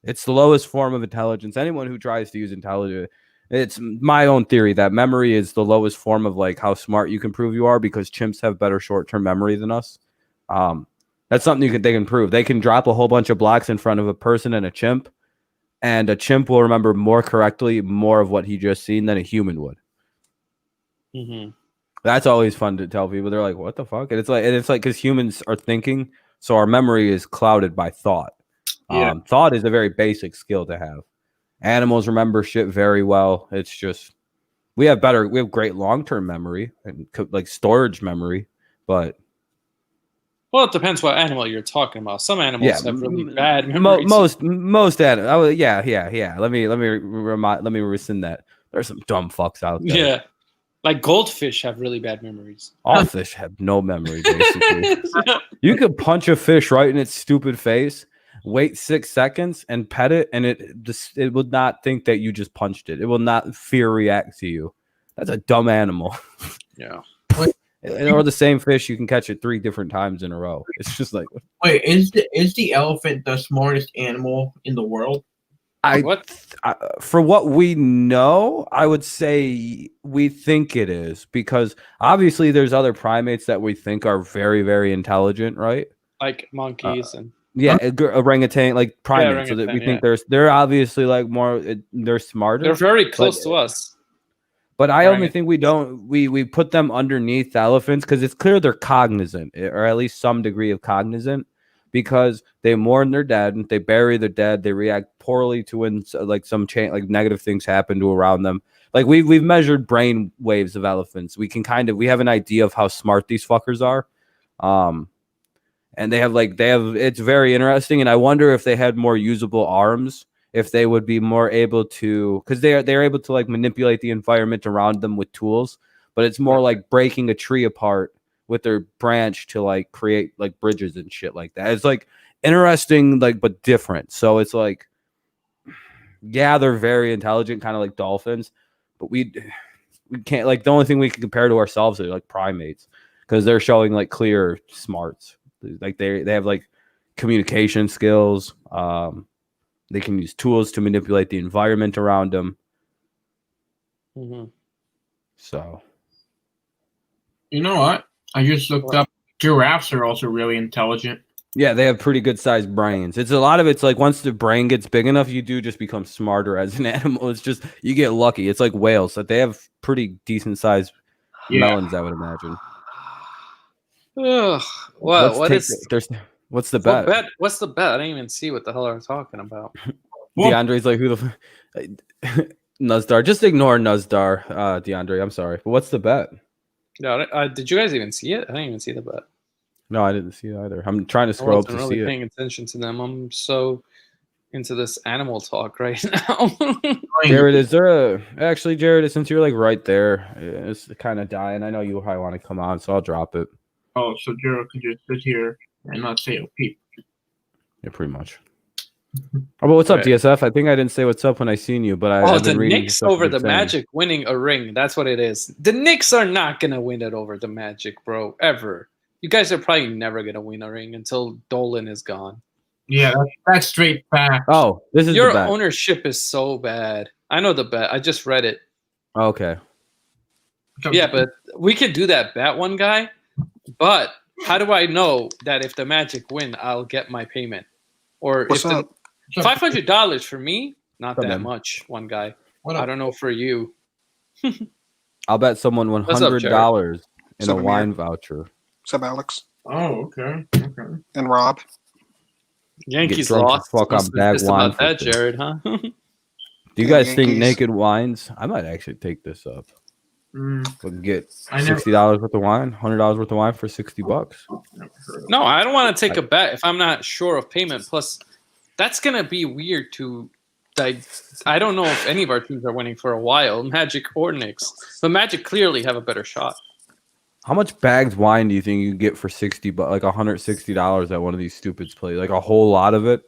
It's the lowest form of intelligence. Anyone who tries to use intelligence, it's my own theory that memory is the lowest form of like how smart you can prove you are, because chimps have better short-term memory than us. That's something they can prove. They can drop a whole bunch of blocks in front of a person and a chimp will remember more correctly more of what he just seen than a human would. Mm-hmm. That's always fun to tell people. They're like, what the fuck? And it's like because humans are thinking, so our memory is clouded by thought. Yeah. Thought is a very basic skill to have. Animals remember shit very well. It's just we have great long-term memory and like storage memory, but well, it depends what animal you're talking about. Some animals have really bad memories. Most animals. Yeah. Let me rescind that. There's some dumb fucks out there. Yeah, like goldfish have really bad memories. All fish have no memory, basically. You could punch a fish right in its stupid face, wait 6 seconds, and pet it, and it would not think that you just punched it. It will not fear react to you. That's a dumb animal. Yeah. Or the same fish, you can catch it 3 different times in a row. It's just like, wait, is the elephant the smartest animal in the world? For what we know, I would say we think it is, because obviously there's other primates that we think are very, very intelligent, right? Like monkeys and orangutan, like primates. So that we think they're obviously like they're smarter. They're very close to us. But I only think we put them underneath elephants because it's clear they're cognizant, or at least some degree of cognizant, because they mourn their dead and they bury their dead. They react poorly to when like negative things happen to around them. Like we've measured brain waves of elephants. We have an idea of how smart these fuckers are. And they have it's very interesting. And I wonder if they had more usable arms, if they would be more able to, because they're able to like manipulate the environment around them with tools, but it's more like breaking a tree apart with their branch to like create like bridges and shit like that. It's like interesting, like, but different. So it's like, yeah, they're very intelligent, kind of like dolphins, but we can't, like, the only thing we can compare to ourselves are like primates, because they're showing like clear smarts. Like they have like communication skills. They can use tools to manipulate the environment around them. So, you know what? I just looked up. Giraffes are also really intelligent. yeah, they have pretty good sized brains. It's a lot of it's like once the brain gets big enough, you do just become smarter as an animal. It's just you get lucky. It's like whales that they have pretty decent sized melons, I would imagine. Ugh. What's the bet? What's the bet? I didn't even see what the hell I'm talking about. DeAndre's like, who the Nuzdar? Just ignore Nuzdar, DeAndre. I'm sorry, but what's the bet? No, did you guys even see it? I didn't even see the bet. No, I didn't see it either. I'm trying to scroll up to really see paying attention to them. I'm so into this animal talk right now. Jared, is there actually, Jared, since you're like right there, it's kind of dying. I know you probably want to come on, so I'll drop it. Oh, so Jared could just sit here and not say a peep. Yeah, pretty much. Oh, but what's up, DSF? I think I didn't say what's up when I seen you, but I've been reading Knicks over the Magic winning a ring. That's what it is. The Knicks are not gonna win it over the Magic, bro. Ever. You guys are probably never gonna win a ring until Dolan is gone. Yeah, that's straight fact. Oh, this is your the bet. Ownership is so bad. I know the bet. I just read it. Okay. Yeah, but we could do that bet, one guy. But how do I know that if the Magic win, I'll get my payment? Or What's if up? $500 for me, not Come that in. much. One guy. What up? I don't know for you. I'll bet someone $100 in a wine voucher. What's up, Alex? Oh, okay. And Rob. Yankees drunk lost. as fuck on Must be bag pissed wine about that, for Jared, huh? Do you guys think Yankees. naked wines? I might actually take this up. But get $60 worth of wine, $100 worth of wine for $60. No, I don't want to take a bet if I'm not sure of payment. Plus, that's gonna be weird to. Like, I don't know if any of our teams are winning for a while, Magic or Knicks. But Magic clearly have a better shot. How much bagged wine do you think you can get for $60, like $160 at one of these stupids play? Like a whole lot of it,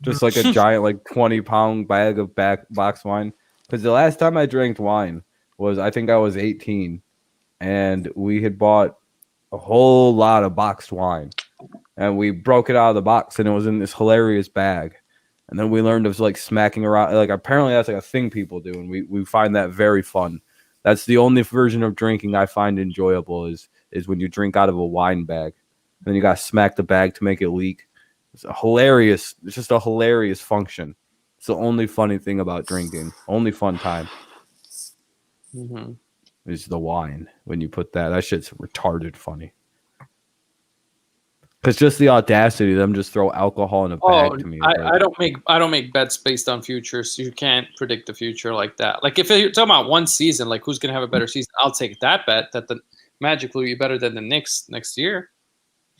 just like a giant, like 20-pound bag of box wine. Because the last time I drank wine was, I think I was 18, and we had bought a whole lot of boxed wine, and we broke it out of the box, and it was in this hilarious bag. And then we learned it was like smacking around. Like apparently that's like a thing people do, and we find that very fun. That's the only version of drinking I find enjoyable is when you drink out of a wine bag. And then you got to smack the bag to make it leak. It's just a hilarious function. It's the only funny thing about drinking. Only fun time. Is the wine. When you put that shit's retarded funny. Because just the audacity of them just throw alcohol in a bag to me. I don't make bets based on futures. You can't predict the future like that. Like if you're talking about one season, like who's gonna have a better season, I'll take that bet that the Magic will be better than the Knicks next year.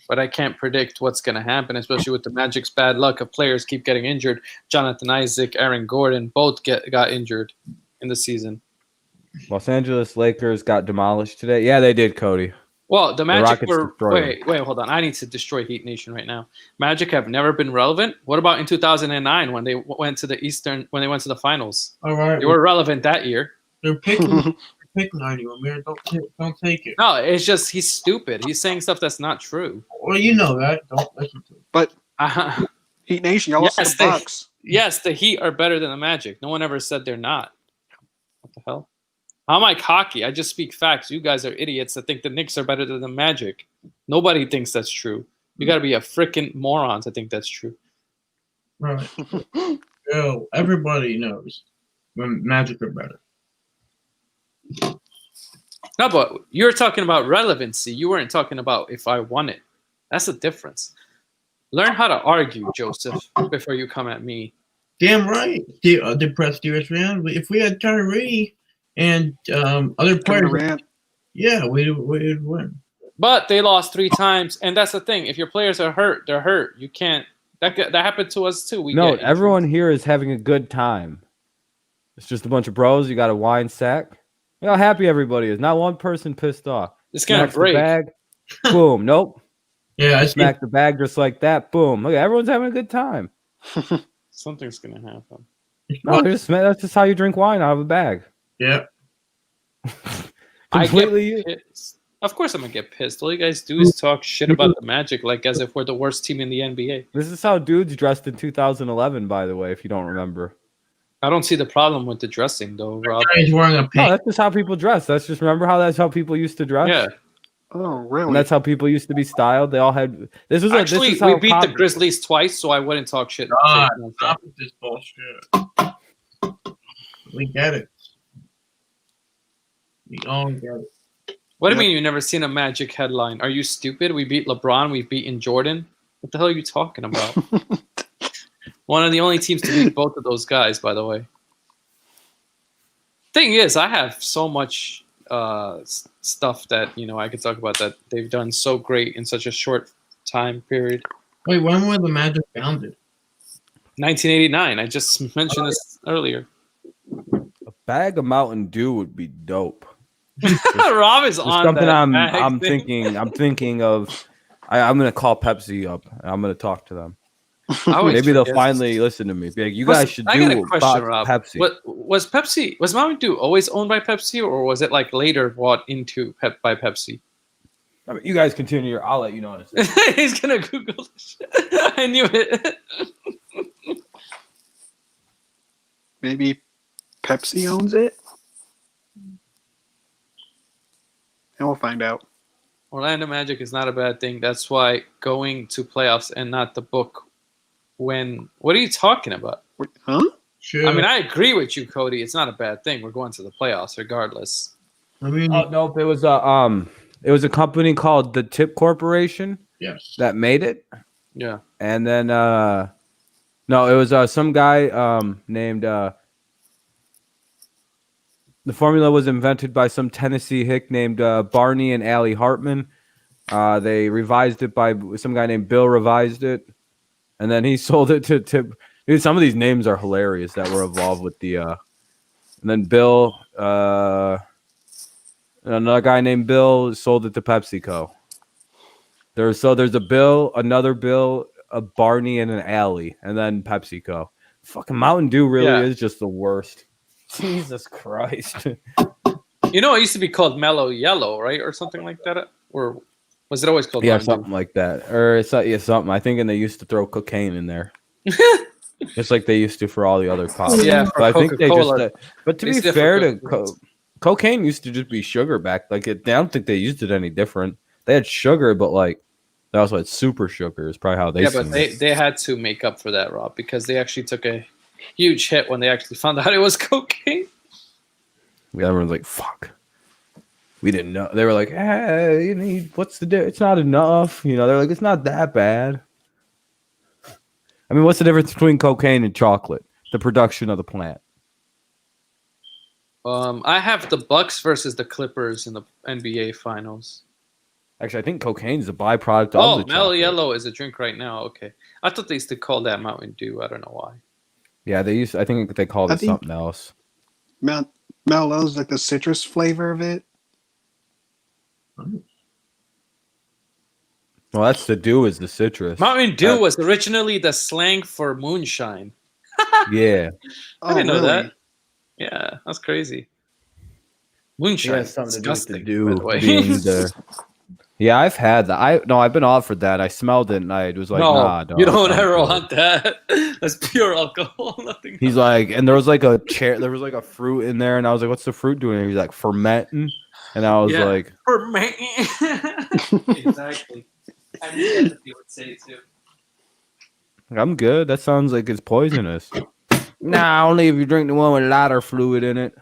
But I can't predict what's gonna happen, especially with the Magic's bad luck of players keep getting injured. Jonathan Isaac, Aaron Gordon, both got injured in the season. Los Angeles Lakers got demolished today. Yeah, they did, Cody. Well, the Magic were wait, hold on. I need to destroy Heat Nation right now. Magic have never been relevant. What about in 2009 when they went to the finals? All right. They were relevant that year. They're picking on you, Amir. Don't take it. No, it's just he's stupid. He's saying stuff that's not true. Well, you know that. Don't listen to it. But Heat Nation, y'all lost the Bucks. Yes, the Heat are better than the Magic. No one ever said they're not. What the hell? How am I cocky? I just speak facts. You guys are idiots that think the Knicks are better than the Magic. Nobody thinks that's true. You got to be a freaking moron to think that's true. Right. Yo, everybody knows when Magic are better. No, but you're talking about relevancy. You weren't talking about if I won it. That's the difference. Learn how to argue, Joseph, before you come at me. Damn right. The press steers around. If we had Kyrie and other players, yeah, we'd win. But they lost 3 times, and that's the thing. If your players are hurt, they're hurt. You can't. That happened to us too. Everyone here is having a good time. It's just a bunch of bros. You got a wine sack. Look how happy everybody is. Not one person pissed off. It's gonna break. The bag. Boom. Nope. Yeah, I smack the bag just like that. Boom. Look, everyone's having a good time. Something's gonna happen. No, that's just how you drink wine out of a bag. Yeah. Completely. Of course I'm gonna get pissed. All you guys do is talk shit about the Magic like as if we're the worst team in the NBA. This is how dudes dressed in 2011, by the way, if you don't remember. I don't see the problem with the dressing though, Rob. He's wearing a No, pink. that's just how people dress. That's just remember how that's how people used to dress. Yeah. Oh, And really? that's how people used to be styled. They all had. This is Actually, this is how we beat the Grizzlies twice, so I wouldn't talk shit. God, shit about stop with this bullshit. We get it. We all get it. What do you mean you've never seen a Magic headline? Are you stupid? We beat LeBron. We've beaten Jordan. What the hell are you talking about? One of the only teams to beat both of those guys, by the way. Thing is, I have so much stuff that I could talk about that they've done so great in such a short time period. Wait, when were the Magic founded? 1989. I just mentioned this earlier. A bag of Mountain Dew would be dope. Rob is There's on something that I'm bag thing. thinking. I'm thinking of. I'm gonna call Pepsi up. I'm gonna talk to them. I always Maybe they'll forget. finally listen to me. Be like, you Listen, guys should I got do a question, about Rob. Pepsi. What was Pepsi? Was Mountain Dew always owned by Pepsi, or was it like later bought into by Pepsi? I mean, you guys continue. I'll let you know in a second. He's gonna Google this shit. I knew it. Maybe Pepsi owns it? And we'll find out. Orlando Magic is not a bad thing. That's why going to playoffs and not the book. What are you talking about? Wait, huh? Sure. I mean, I agree with you, Cody. It's not a bad thing. We're going to the playoffs regardless. I mean, Oh no, it was a company called the Tip Corporation yes. that made it, Yeah. and then no, it was some guy named. The formula was invented by some Tennessee hick named Barney and Allie Hartman. They revised it by some guy named Bill. Revised it, and then he sold it to Tip. Dude, some of these names are hilarious that were involved with the. And then Bill, another guy named Bill sold it to PepsiCo. There's a Bill, another Bill, a Barney, and an Allie, and then PepsiCo. Fucking Mountain Dew really is just the worst. Jesus Christ. It used to be called Mellow Yellow, right? Or something like that? Or was it always called Yeah, Mountain Dew? something like that. Or it's something. I think, and they used to throw cocaine in there. Just like they used to for all the other pops. Yeah, but I think they Coca-Cola. just. But to It's be fair to different. cocaine used to just be sugar back. Like I don't think they used it any different. They had sugar, but like they also had super sugar. Is probably how they. Yeah, but seen it. they had to make up for that, Rob, because they actually took a huge hit when they actually found out it was cocaine. Everyone's like, "Fuck." We didn't know. They were like, "Hey, what's the difference? It's not enough." They're like, "It's not that bad." I mean, what's the difference between cocaine and chocolate? The production of the plant. I have the Bucks versus the Clippers in the NBA Finals. Actually, I think cocaine's a byproduct of Oh, the Mellow chocolate. Yellow is a drink right now. Okay, I thought they used to call that Mountain Dew. I don't know why. Yeah, they used. I think they called I it think- something else. Mellow's like the citrus flavor of it. Well, that's the dew is the citrus. Mountain Dew was originally the slang for moonshine. Yeah. I didn't know really? that. Yeah, that's crazy. Moonshine. Yeah, something to do with the Disgusting, dew by the way. being the. Yeah, I've had that. I've been offered that. I smelled it and I was like, no, nah, you dog, don't I'm ever good. want that. That's pure alcohol. Nothing. He's like, and there was like a chair, there was like a fruit in there, and I was like, what's the fruit doing? He's like, fermenting, and I was Yeah. like, For me. Exactly. I knew that's what you would say too. I'm good. That sounds like it's poisonous. Nah, only if you drink the one with lighter fluid in it.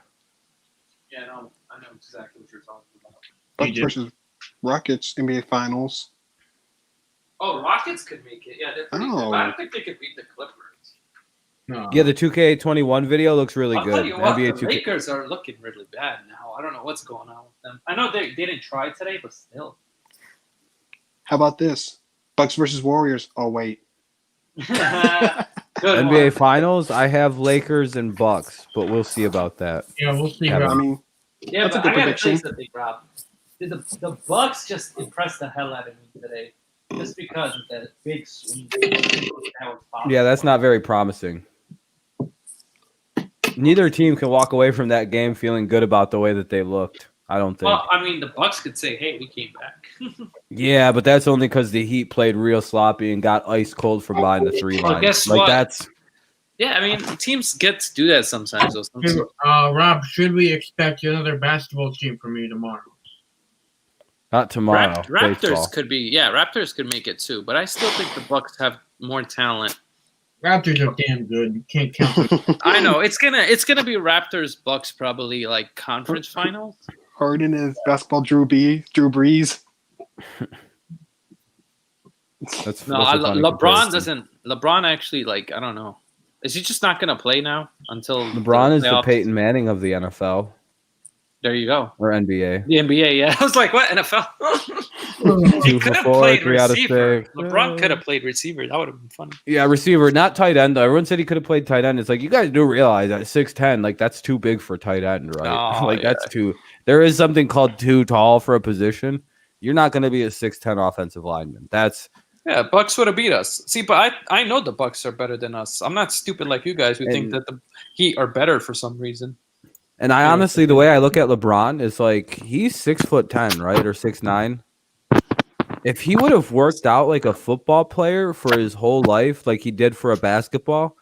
Yeah, no, I know exactly what you're talking about. Bucks versus Rockets NBA Finals. Oh, Rockets could make it. Yeah, they're pretty good. Oh. But I don't think they could beat the Clippers. No. Yeah, the 2K21 video looks really I'll tell good. you what, NBA the 2K. Lakers are looking really bad now. I don't know what's going on with them. I know they didn't try today, but still. How about this? Bucks versus Warriors. Oh, wait. Good NBA one. Finals, I have Lakers and Bucks, but we'll see about that. Yeah, we'll see. Yeah, Rob. I mean, Yeah, That's a but good I gotta tell you prediction. something, Rob. The Bucks just impressed the hell out of me today, just because of that big swing. That was possible. Yeah, that's not very promising. Neither team can walk away from that game feeling good about the way that they looked. I don't think. Well, I mean, the Bucks could say, "Hey, we came back." Yeah, but that's only because the Heat played real sloppy and got ice cold from behind the 3 Well, line. guess Like what? that's Yeah, I mean, teams get to do that sometimes. Though. Rob, should we expect another basketball team from you tomorrow? not tomorrow. Raptors baseball. could be, Raptors could make it too, but I still think the Bucks have more talent. Raptors are damn good. You can't count them. I know it's gonna be Raptors Bucks probably like conference finals. Harden is basketball Drew Brees. That's No, a funny LeBron comparison. doesn't. LeBron actually like I don't know. Is he just not gonna play now until LeBron is the playoffs? Peyton Manning of the NFL There you go. or NBA. The NBA, yeah. I was like, what NFL? He 2 could for have 4, played 3 out of receiver. 6. LeBron could have played receiver. That would have been funny. Yeah, receiver, not tight end. Though. Everyone said he could have played tight end. It's like you guys do realize that 6'10", like that's too big for tight end, right? Oh, like yeah. that's too. There is something called too tall for a position. You're not going to be a 6'10" offensive lineman. That's Yeah, Bucks would have beat us. See, but I know the Bucks are better than us. I'm not stupid like you guys who think that the Heat are better for some reason. and I honestly, the way I look at LeBron is like he's 6'10", right, or 6'9". If he would have worked out like a football player for his whole life, like he did for a basketball,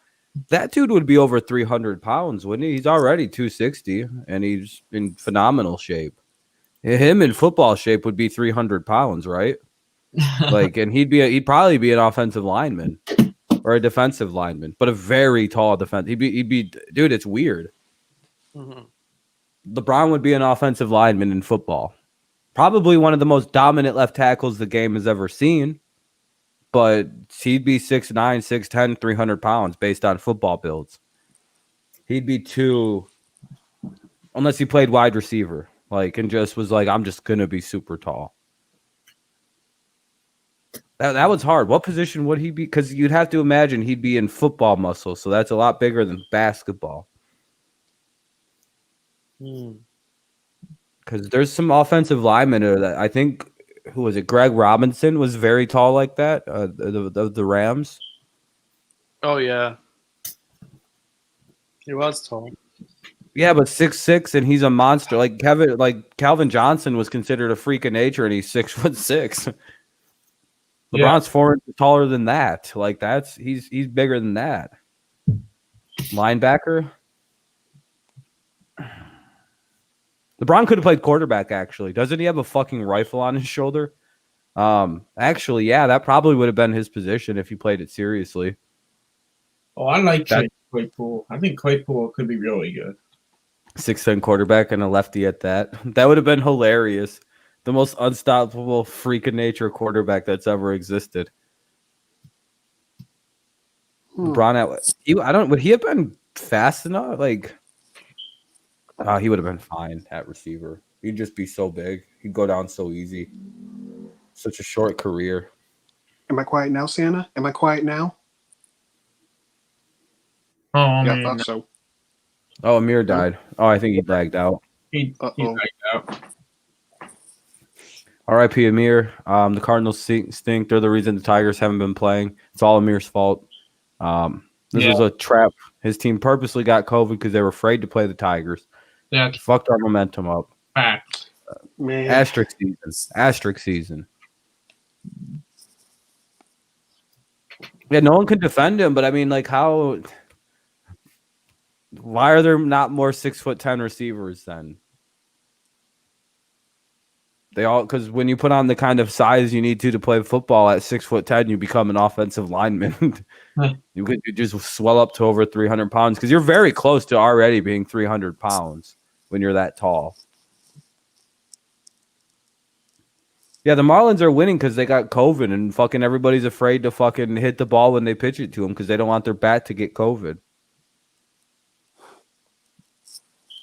that dude would be over 300 pounds, wouldn't he? He's already 260, and he's in phenomenal shape. Him in football shape would be 300 pounds, right? Like, and he'd probably be an offensive lineman or a defensive lineman, but a very tall defense. He'd be, dude. It's weird. Mhm. LeBron would be an offensive lineman in football. Probably one of the most dominant left tackles the game has ever seen, but he'd be 6'9", 6'10", 300 pounds based on football builds. He'd be too, unless he played wide receiver, like, and just was like, I'm just going to be super tall. That was hard. What position would he be? Because you'd have to imagine he'd be in football muscle, so that's a lot bigger than basketball. Because there's some offensive linemen that I think, who was it? Greg Robinson was very tall like that. The Rams. Oh yeah, he was tall. Yeah, but 6'6", and he's a monster. Like Calvin Johnson was considered a freak of nature, and he's 6'6". LeBron's 4 inches taller than that. Like he's bigger than that. Linebacker. LeBron could have played quarterback, actually. Doesn't he have a fucking rifle on his shoulder? Actually, yeah, that probably would have been his position if he played it seriously. Oh, I like Claypool. I think Claypool could be really good. 6'10" quarterback and a lefty at that. That would have been hilarious. The most unstoppable freak of nature quarterback that's ever existed. LeBron, would he have been fast enough? Like, he would have been fine at receiver. He'd just be so big. He'd go down so easy. Such a short career. Am I quiet now, Santa? Am I quiet now? Oh, Yeah, I man. thought so. Oh, Amir died. Oh, I think he lagged out. He's Uh-oh. like out. R.I.P. Amir. The Cardinals stink. They're the reason the Tigers haven't been playing. It's all Amir's fault. This was a trap. His team purposely got COVID because they were afraid to play the Tigers. Yeah, Fucked our momentum up. facts. Man. Asterisk season. Yeah, no one can defend him, but I mean, like, how? Why are there not more 6'10" receivers then? They all, because when you put on the kind of size you need to play football at 6'10", you become an offensive lineman. You could just swell up to over 300 pounds because you're very close to already being 300 pounds when you're that tall. Yeah, the Marlins are winning because they got COVID and fucking everybody's afraid to fucking hit the ball when they pitch it to them because they don't want their bat to get COVID.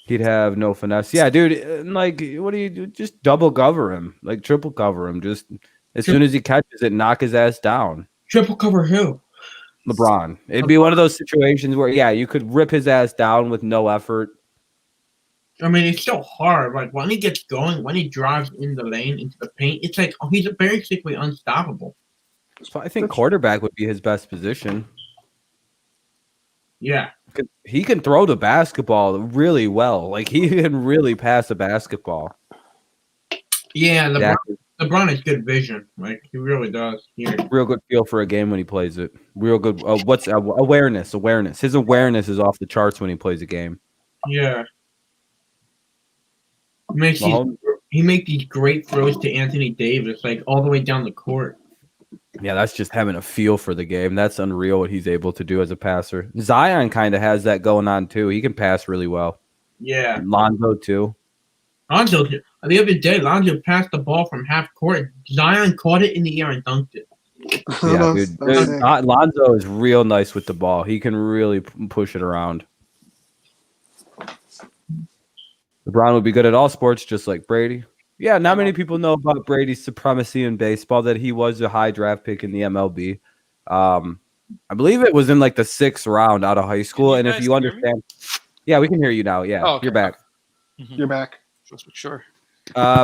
He'd have no finesse. Yeah, dude, like, what do you do? Just double cover him, like triple cover him. Just as soon as he catches it, knock his ass down. Triple cover who? LeBron. It'd be one of those situations where, yeah, you could rip his ass down with no effort. I mean, it's so hard. Like, when he gets going, when he drives in the lane into the paint, it's like, he's basically unstoppable. So I think quarterback would be his best position. Yeah. He can throw the basketball really well. Like, he can really pass a basketball. Yeah, Yeah, LeBron has good vision. Like he really does. real good feel for a game when he plays it. Real good. What's awareness? Awareness. His awareness is off the charts when he plays a game. Yeah. He makes these great throws to Anthony Davis, like all the way down the court. Yeah, that's just having a feel for the game. That's unreal what he's able to do as a passer. Zion kind of has that going on too. He can pass really well. Yeah. Lonzo too. Lonzo, the other day, Lonzo passed the ball from half court. Zion caught it in the air and dunked it. Yeah, dude. Lonzo is real nice with the ball. He can really push it around. LeBron would be good at all sports, just like Brady. Yeah, not many people know about Brady's supremacy in baseball, that he was a high draft pick in the MLB. I believe it was in like the 6th round out of high school. And if you understand, yeah, we can hear you now. Yeah, Oh, okay. You're back. You're back. Sure.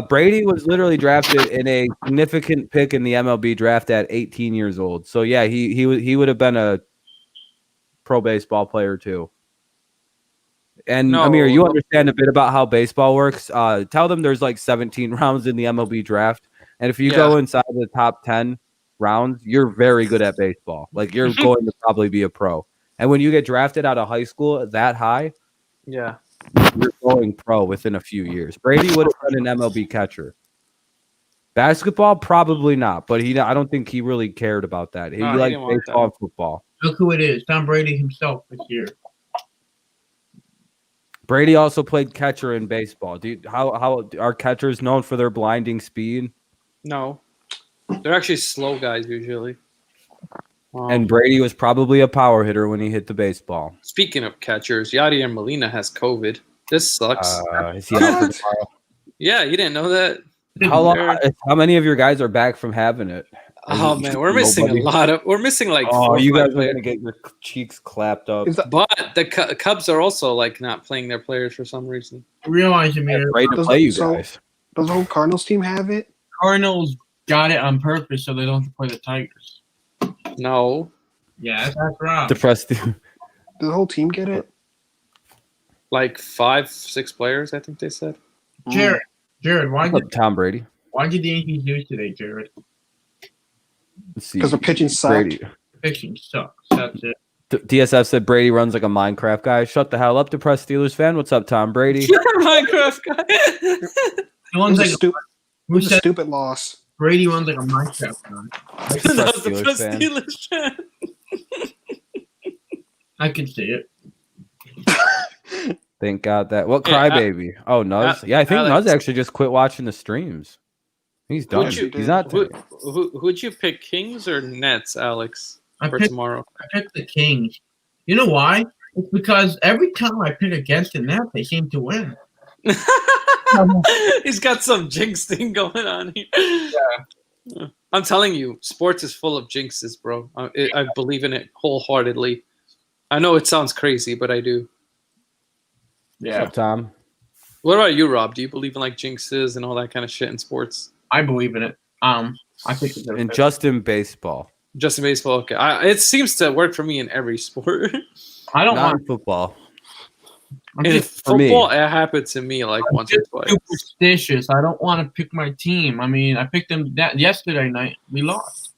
Brady was literally drafted in a significant pick in the MLB draft at 18 years old. So yeah, he would have been a pro baseball player too. And Amir, you understand a bit about how baseball works. Tell them there's like 17 rounds in the MLB draft, and if you go inside the top 10 rounds, you're very good at baseball. Like you're going to probably be a pro. And when you get drafted out of high school that high, yeah, you're going pro within a few years. Brady would have been an MLB catcher. Basketball, probably not, but I don't think he really cared about that. He liked baseball and football. Look who it is, Tom Brady himself this year. Brady also played catcher in baseball. How are catchers known for their blinding speed? No, they're actually slow guys usually. And Brady was probably a power hitter when he hit the baseball. Speaking of catchers, Yadier Molina has COVID. This sucks. Is he out for tomorrow? Yeah, you didn't know that. How many of your guys are back from having it? Oh man, we're missing a lot of. We're missing like. Oh, you guys are gonna get your cheeks clapped up. But the Cubs are also like not playing their players for some reason. Realize, Amir, great to play you guys. Does the whole Cardinals team have it? Cardinals got it on purpose so they don't have to play the Tigers. No. Yeah, that's right. Depressed. Does the whole team get it? Like 5-6 players, I think they said. Jared, why did Tom Brady? Why did the Yankees lose today, Jared? Let's see. Because the pitching sucked. Pitching sucks. That's it. DSF said Brady runs like a Minecraft guy. Shut the hell up, depressed Steelers fan. What's up, Tom Brady? Minecraft guy. Who said stupid loss? Brady runs like a Minecraft guy. That's the Steelers fan. I can see it. Thank God that. What crybaby? Oh, Nuz. Yeah, I think Nuz actually just quit watching the streams. He's done. He's not. Who'd you pick, Kings or Nets, Alex, for tomorrow? I picked the Kings. You know why? It's because every time I pick against the Nets, they seem to win. He's got some jinx thing going on here. Yeah. I'm telling you, sports is full of jinxes, bro. I believe in it wholeheartedly. I know it sounds crazy, but I do. Yeah. What's up, Tom? What about you, Rob? Do you believe in like jinxes and all that kind of shit in sports? I believe in it. I think it's and just in baseball. Just in baseball, okay. It seems to work for me in every sport. I don't want football. In football, it happened to me like once or twice. Superstitious. I don't want to pick my team. I mean, I picked them yesterday night. We lost.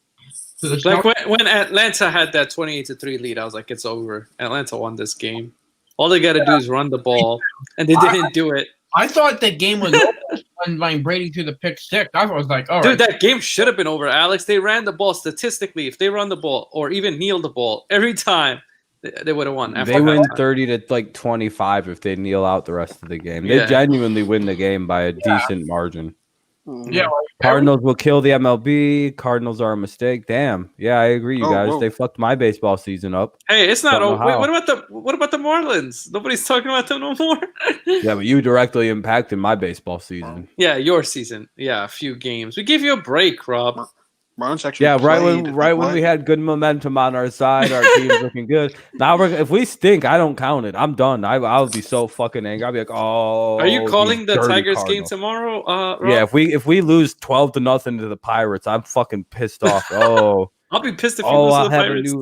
So like when Atlanta had that 28-3 lead, I was like, it's over. Atlanta won this game. All they got to do is run the ball, and they didn't do it. I thought that game was over when Brady threw the pick six. I was like, all right. Dude, that game should have been over, Alex. They ran the ball statistically. If they run the ball or even kneel the ball every time, they would have won. They win 30 to like 25 if they kneel out the rest of the game. They genuinely win the game by a decent margin. Yeah, Cardinals will kill the MLB. Cardinals are a mistake. Damn. Yeah, I agree, you guys. Whoa. They fucked my baseball season up. Hey, it's not over. Wait, what about the Marlins? Nobody's talking about them no more. Yeah, but you directly impacted my baseball season. Yeah, your season. Yeah, a few games. We gave you a break, Rob. Marlins actually right when we had good momentum on our side, our team's looking good. Now if we stink, I don't count it. I'm done. I'll be so fucking angry. I'll be like, oh. Are you calling the Tigers game tomorrow, Rob? Yeah, if we lose 12-0 to the Pirates, I'm fucking pissed off. Oh, I'll be pissed if you lose to the Pirates.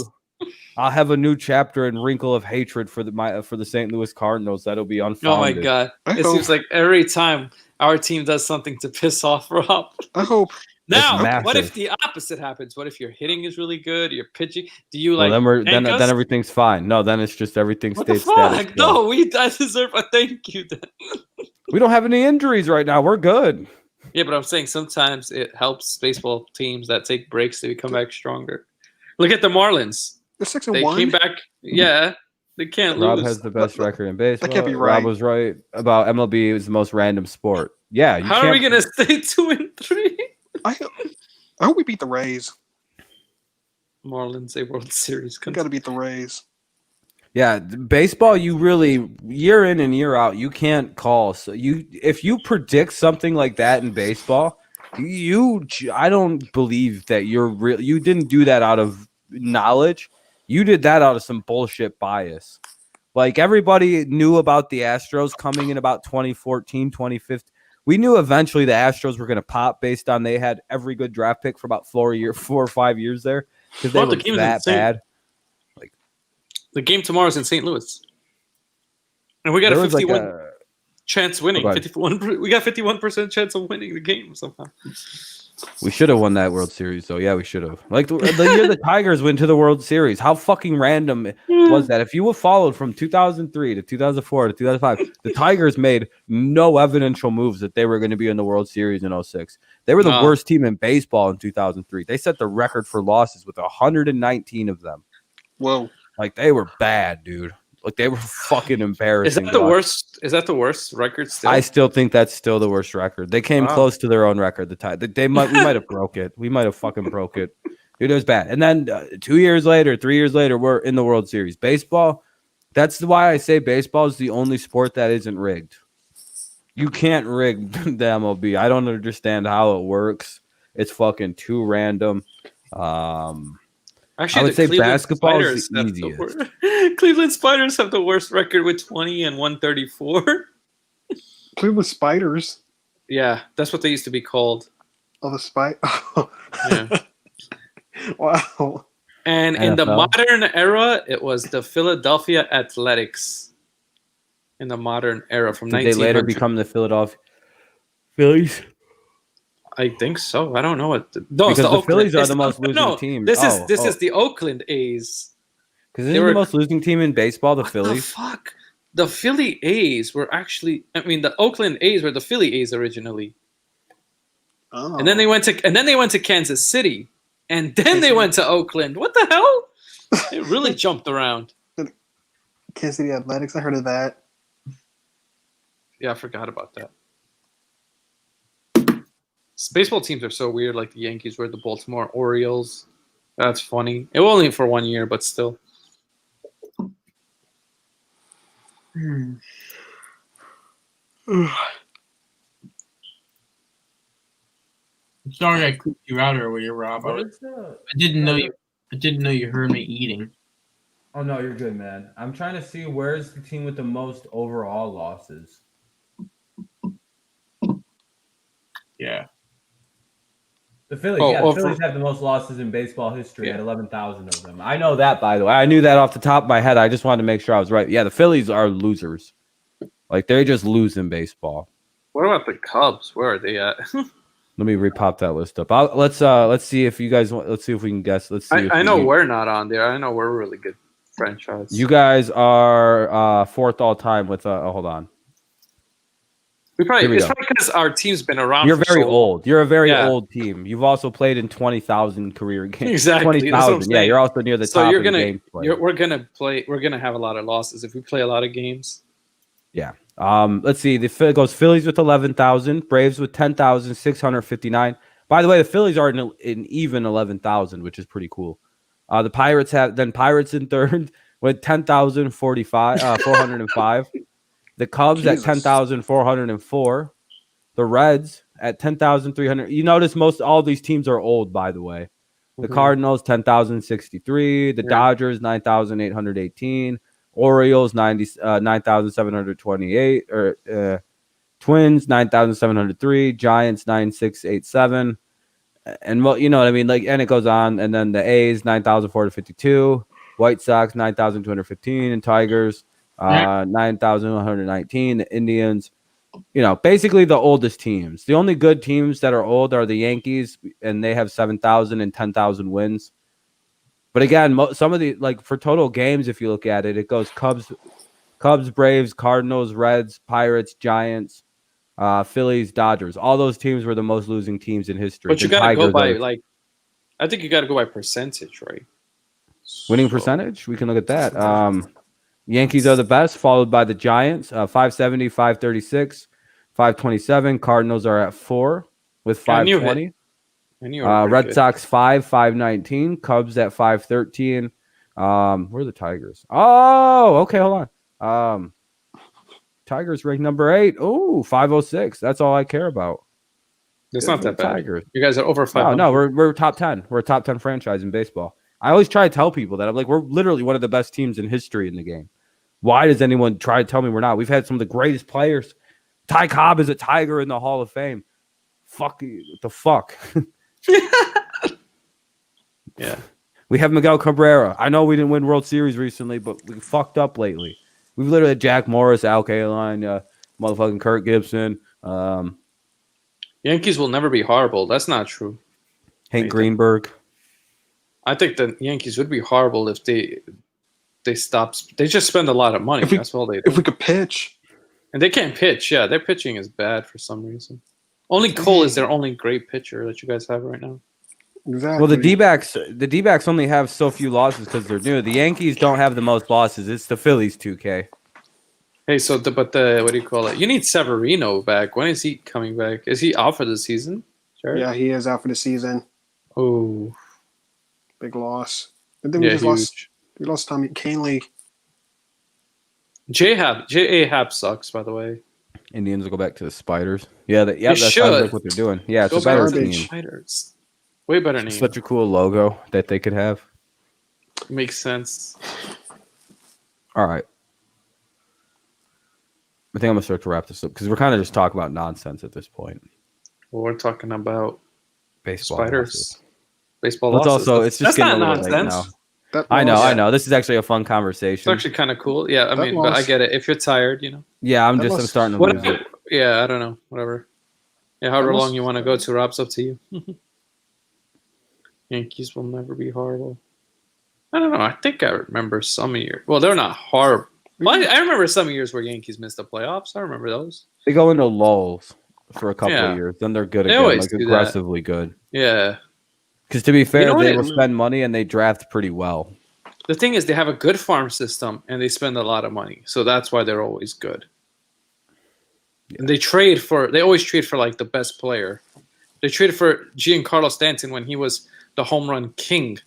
I'll have a new chapter and wrinkle of hatred for the St. Louis Cardinals. That'll be unfounded. Oh my God! It seems like every time our team does something to piss off Rob. I hope. Now, massive. what if the opposite happens? What if your hitting is really good? Your pitching? Do you Well, like? then everything's fine. No, then it's just everything What the stays status fuck? quo. No, I deserve a thank you. Then. We don't have any injuries right now. We're good. Yeah, but I'm saying sometimes it helps baseball teams that take breaks to come back stronger. Look at the Marlins. They're 6-1. They came back. Yeah, they can't Rob lose. has the best record in baseball. can't be Rob right. was right about MLB is the most random sport. Yeah. How are we gonna stay 2-3? I hope we beat the Rays. Marlins a World Series. We got to beat the Rays. Yeah, baseball, you really year in and year out, you can't call. So if you predict something like that in baseball, I don't believe that you didn't do that out of knowledge. You did that out of some bullshit bias. Like everybody knew about the Astros coming in about 2014, 2015. We knew eventually the Astros were going to pop based on they had every good draft pick for about 4 or 5 years there because they were that bad. The game tomorrow is in St. Louis, and we got a 51 chance winning. 51. We got 51% chance of winning the game somehow. We should have won that World Series, though. Yeah, we should have. Like the year the Tigers went to the World Series, how fucking random was that? If you were followed from 2003 to 2004 to 2005, the Tigers made no evidential moves that they were going to be in the World Series in 2006. They were the worst team in baseball in 2003. They set the record for losses with 119 of them. Whoa. Like, they were bad, dude. Like, they were fucking embarrassing. Is that the worst? Is that the worst record still? I still think that's still the worst record. They came close to their own record. We might have broke it. We might have fucking broke it. Dude, it was bad. And then 3 years later, we're in the World Series. Baseball, that's why I say baseball is the only sport that isn't rigged. You can't rig the MLB. I don't understand how it works. It's fucking too random. Actually, I would say basketball is the easiest. Cleveland Spiders have the worst record with 20 and 134. Cleveland Spiders? Yeah, that's what they used to be called. Oh, the Spiders? Yeah. Wow. And NFL. In the modern era, it was the Philadelphia Athletics. In the modern era from 1900. Did they later become the Philadelphia Phillies? I think so. I don't know what. Because the Phillies are the most losing team. This is the Oakland A's. Because they're the most losing team in baseball, the Phillies. The fuck? The Philly A's were actually. I mean, the Oakland A's were the Philly A's originally. Oh. And then they went to Kansas City, and then they went to Oakland. What the hell? It really jumped around. Kansas City Athletics. I heard of that. Yeah, I forgot about that. Baseball teams are so weird, like the Yankees were the Baltimore Orioles. That's funny. It was only for 1 year, but still. Sorry I cooped you out earlier, Rob. I didn't know you heard me eating. Oh no, you're good, man. I'm trying to see where's the team with the most overall losses. Yeah. The Phillies, the Phillies have the most losses in baseball history at 11,000 of them. I know that, by the way. I knew that off the top of my head. I just wanted to make sure I was right. Yeah, the Phillies are losers. Like, they just lose in baseball. What about the Cubs? Where are they at? Let me repop that list up. Let's see if you guys want. Let's see if we can guess. Let's see. I know we're not on there. I know we're a really good franchise. You guys are fourth all time with. Hold on. It's probably because our team's been around. You're very old. You're a very old team. You've also played in 20,000 career games. Exactly. 20,000. Yeah, you're also near the top of the game. We're gonna have a lot of losses if we play a lot of games. Yeah. Let's see. It goes Phillies with 11,000, Braves with 10,659. By the way, the Phillies are in even 11,000, which is pretty cool. The Pirates have Pirates in third with 405. The Cubs at 10,404. The Reds at 10,300. You notice all these teams are old, by the way. The Cardinals 10,063. The Dodgers 9,818. Orioles 9,728. Twins 9,703. Giants 9,687. And you know what I mean, like, and it goes on. And then the A's 9,452. White Sox 9,215. And Tigers 9,119. The Indians basically the oldest teams. The only good teams that are old are the Yankees, and they have 7,000 and 10,000 wins. But again, some of the for total games, if you look at it, it goes Cubs, Braves, Cardinals, Reds, Pirates, Giants, Phillies, Dodgers. All those teams were the most losing teams in history. But you gotta go by I think you gotta go by percentage, right? Winning percentage. We can look at that. Yankees are the best, followed by the Giants, 570, 536, 527. Cardinals are at 4 with 520. Red Sox 519. Cubs at 513. Where are the Tigers? Oh, okay, hold on. Tigers ranked number 8. Oh, 506. That's all I care about. It's not that bad. Tigers. You guys are over 500. No, we're top 10. We're a top 10 franchise in baseball. I always try to tell people that. I'm like, we're literally one of the best teams in history in the game. Why does anyone try to tell me we're not? We've had some of the greatest players. Ty Cobb is a Tiger in the Hall of Fame. Fuck you. What the fuck? Yeah. We have Miguel Cabrera. I know we didn't win World Series recently, but we fucked up lately. We've literally had Jack Morris, Al Kaline, motherfucking Kirk Gibson. Yankees will never be horrible. That's not true. Hank Greenberg. I think the Yankees would be horrible if they stop. They just spend a lot of money. That's all they do. If we could pitch. And they can't pitch. Yeah, their pitching is bad for some reason. Only Cole is their only great pitcher that you guys have right now. Exactly. Well, the D-backs only have so few losses because they're new. The Yankees don't have the most losses. It's the Phillies 2K. Hey, what do you call it? You need Severino back. When is he coming back? Is he out for the season? Sure. Yeah, he is out for the season. Oh, big loss. And then we lost Tommy Canley. J.A. Happ sucks, by the way. Indians will go back to the Spiders. Yeah, that sounds like what they're doing. Yeah, it's a better team. Spiders. Way better name. Such a cool logo that they could have. Makes sense. All right. I think I'm going to start to wrap this up because we're kind of just talking about nonsense at this point. Well, we're talking about baseball Spiders. Losses. Baseball losses. It's just getting a little late now. I know. This is actually a fun conversation. It's actually kind of cool. Yeah, I mean, but I get it. If you're tired, Yeah, I'm starting to lose it. Yeah, I don't know. Whatever. Yeah, however long you want to go to, Rob's up to you. Yankees will never be horrible. I don't know. I think I remember some years. Well, they're not horrible. Well, I remember some years where Yankees missed the playoffs. I remember those. They go into lulls for a couple of years. Then they're good again, always aggressively good. Yeah. Because to be fair, they will spend money and they draft pretty well. The thing is, they have a good farm system and they spend a lot of money. So that's why they're always good. Yeah. And they always trade for like the best player. They traded for Giancarlo Stanton when he was the home run king.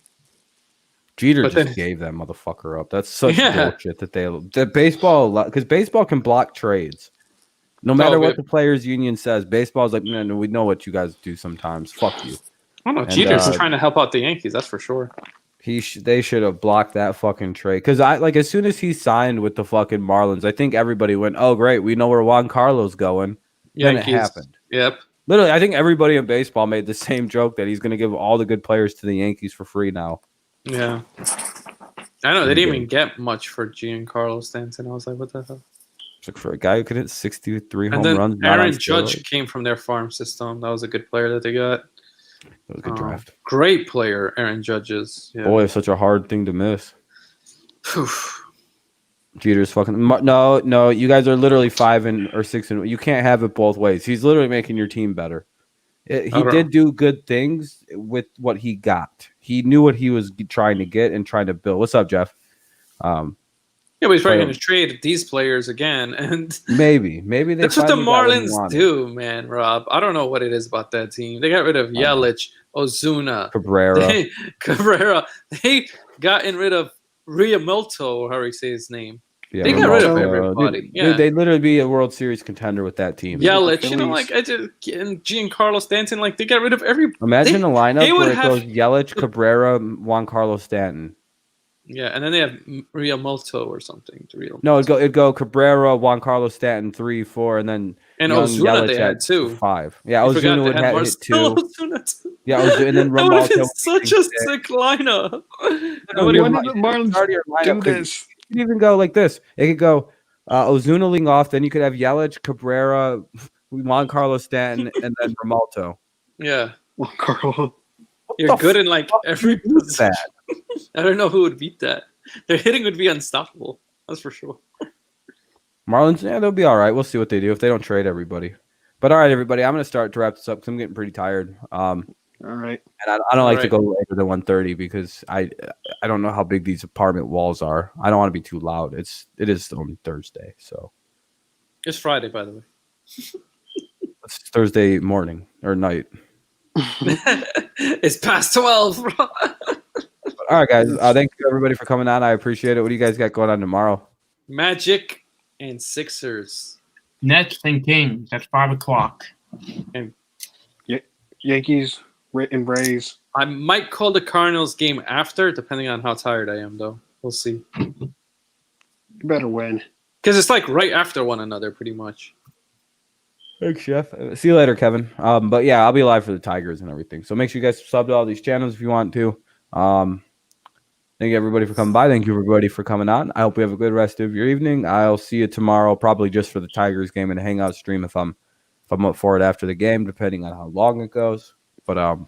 Jeter gave that motherfucker up. That's such bullshit that baseball, because baseball can block trades. No matter what the players' union says, baseball's like, no, we know what you guys do sometimes. Fuck you. I don't know. Jeter's trying to help out the Yankees, that's for sure. They should have blocked that fucking trade. Because as soon as he signed with the fucking Marlins, I think everybody went, oh, great, we know where Juan Carlos going. Yankees. Then it happened. Yep. Literally, I think everybody in baseball made the same joke that he's going to give all the good players to the Yankees for free now. Yeah. I know. They didn't even get much for Giancarlo Stanton. I was like, what the hell? It's like for a guy who could hit 63 home then runs. Aaron Judge came from their farm system. That was a good player that they got. That was a good draft. Great player, Aaron Judge is. Yeah. Boy, it's such a hard thing to miss. Jeter's fucking no. You guys are literally 5 or 6 and you can't have it both ways. He's literally making your team better. He did do good things with what he got. He knew what he was trying to get and trying to build. What's up, Jeff? Yeah, but he's probably going to trade these players again, and maybe that's what the Marlins do, man. Rob, I don't know what it is about that team. They got rid of Yelich, Ozuna, Cabrera. They gotten rid of Realmuto, or how you say his name. Yeah, they got rid of everybody. Dude, they'd literally be a World Series contender with that team. Yelich, and Giancarlo Stanton, they got rid of everybody. Imagine a lineup where it goes Yelich, Cabrera, Juan Carlos Stanton. Yeah, and then they have Realmuto or something. No, it'd go Cabrera, Juan Carlos Stanton 3, 4, and then Ozuna Yelich they had 2. 5. Yeah, Ozuna would have hit 2. Yeah, and then that would have been such a sick lineup. When did the Marlins do this? It could even go like this. It could go Ozuna leading off. Then you could have Yelich, Cabrera, Juan Carlos Stanton, and then Romalto. Yeah. Well, Carl. You're good in like every Who's position. that? I don't know who would beat that. Their hitting would be unstoppable. That's for sure. Marlins, yeah, they'll be all right. We'll see what they do if they don't trade everybody. But all right, everybody, I'm going to start to wrap this up because I'm getting pretty tired. All right. And I don't like to Right. go later than 1:30 because I don't know how big these apartment walls are. I don't want to be too loud. It is on Thursday, so It's Friday, by the way. it's Thursday morning or night. It's past 12, bro. All right, guys. Thank you everybody for coming on. I appreciate it. What do you guys got going on tomorrow? Magic and Sixers. Nets and Kings. That's 5 o'clock. Yankees and Braves. I might call the Cardinals game after, depending on how tired I am, though. We'll see. You better win. Because it's like right after one another, pretty much. Thanks, Chef. See you later, Kevin. But yeah, I'll be live for the Tigers and everything. So make sure you guys sub to all these channels if you want to. Thank you everybody for coming by. Thank you everybody for coming on. I hope you have a good rest of your evening. I'll see you tomorrow, probably just for the Tigers game and a hangout stream if I'm up for it after the game, depending on how long it goes. But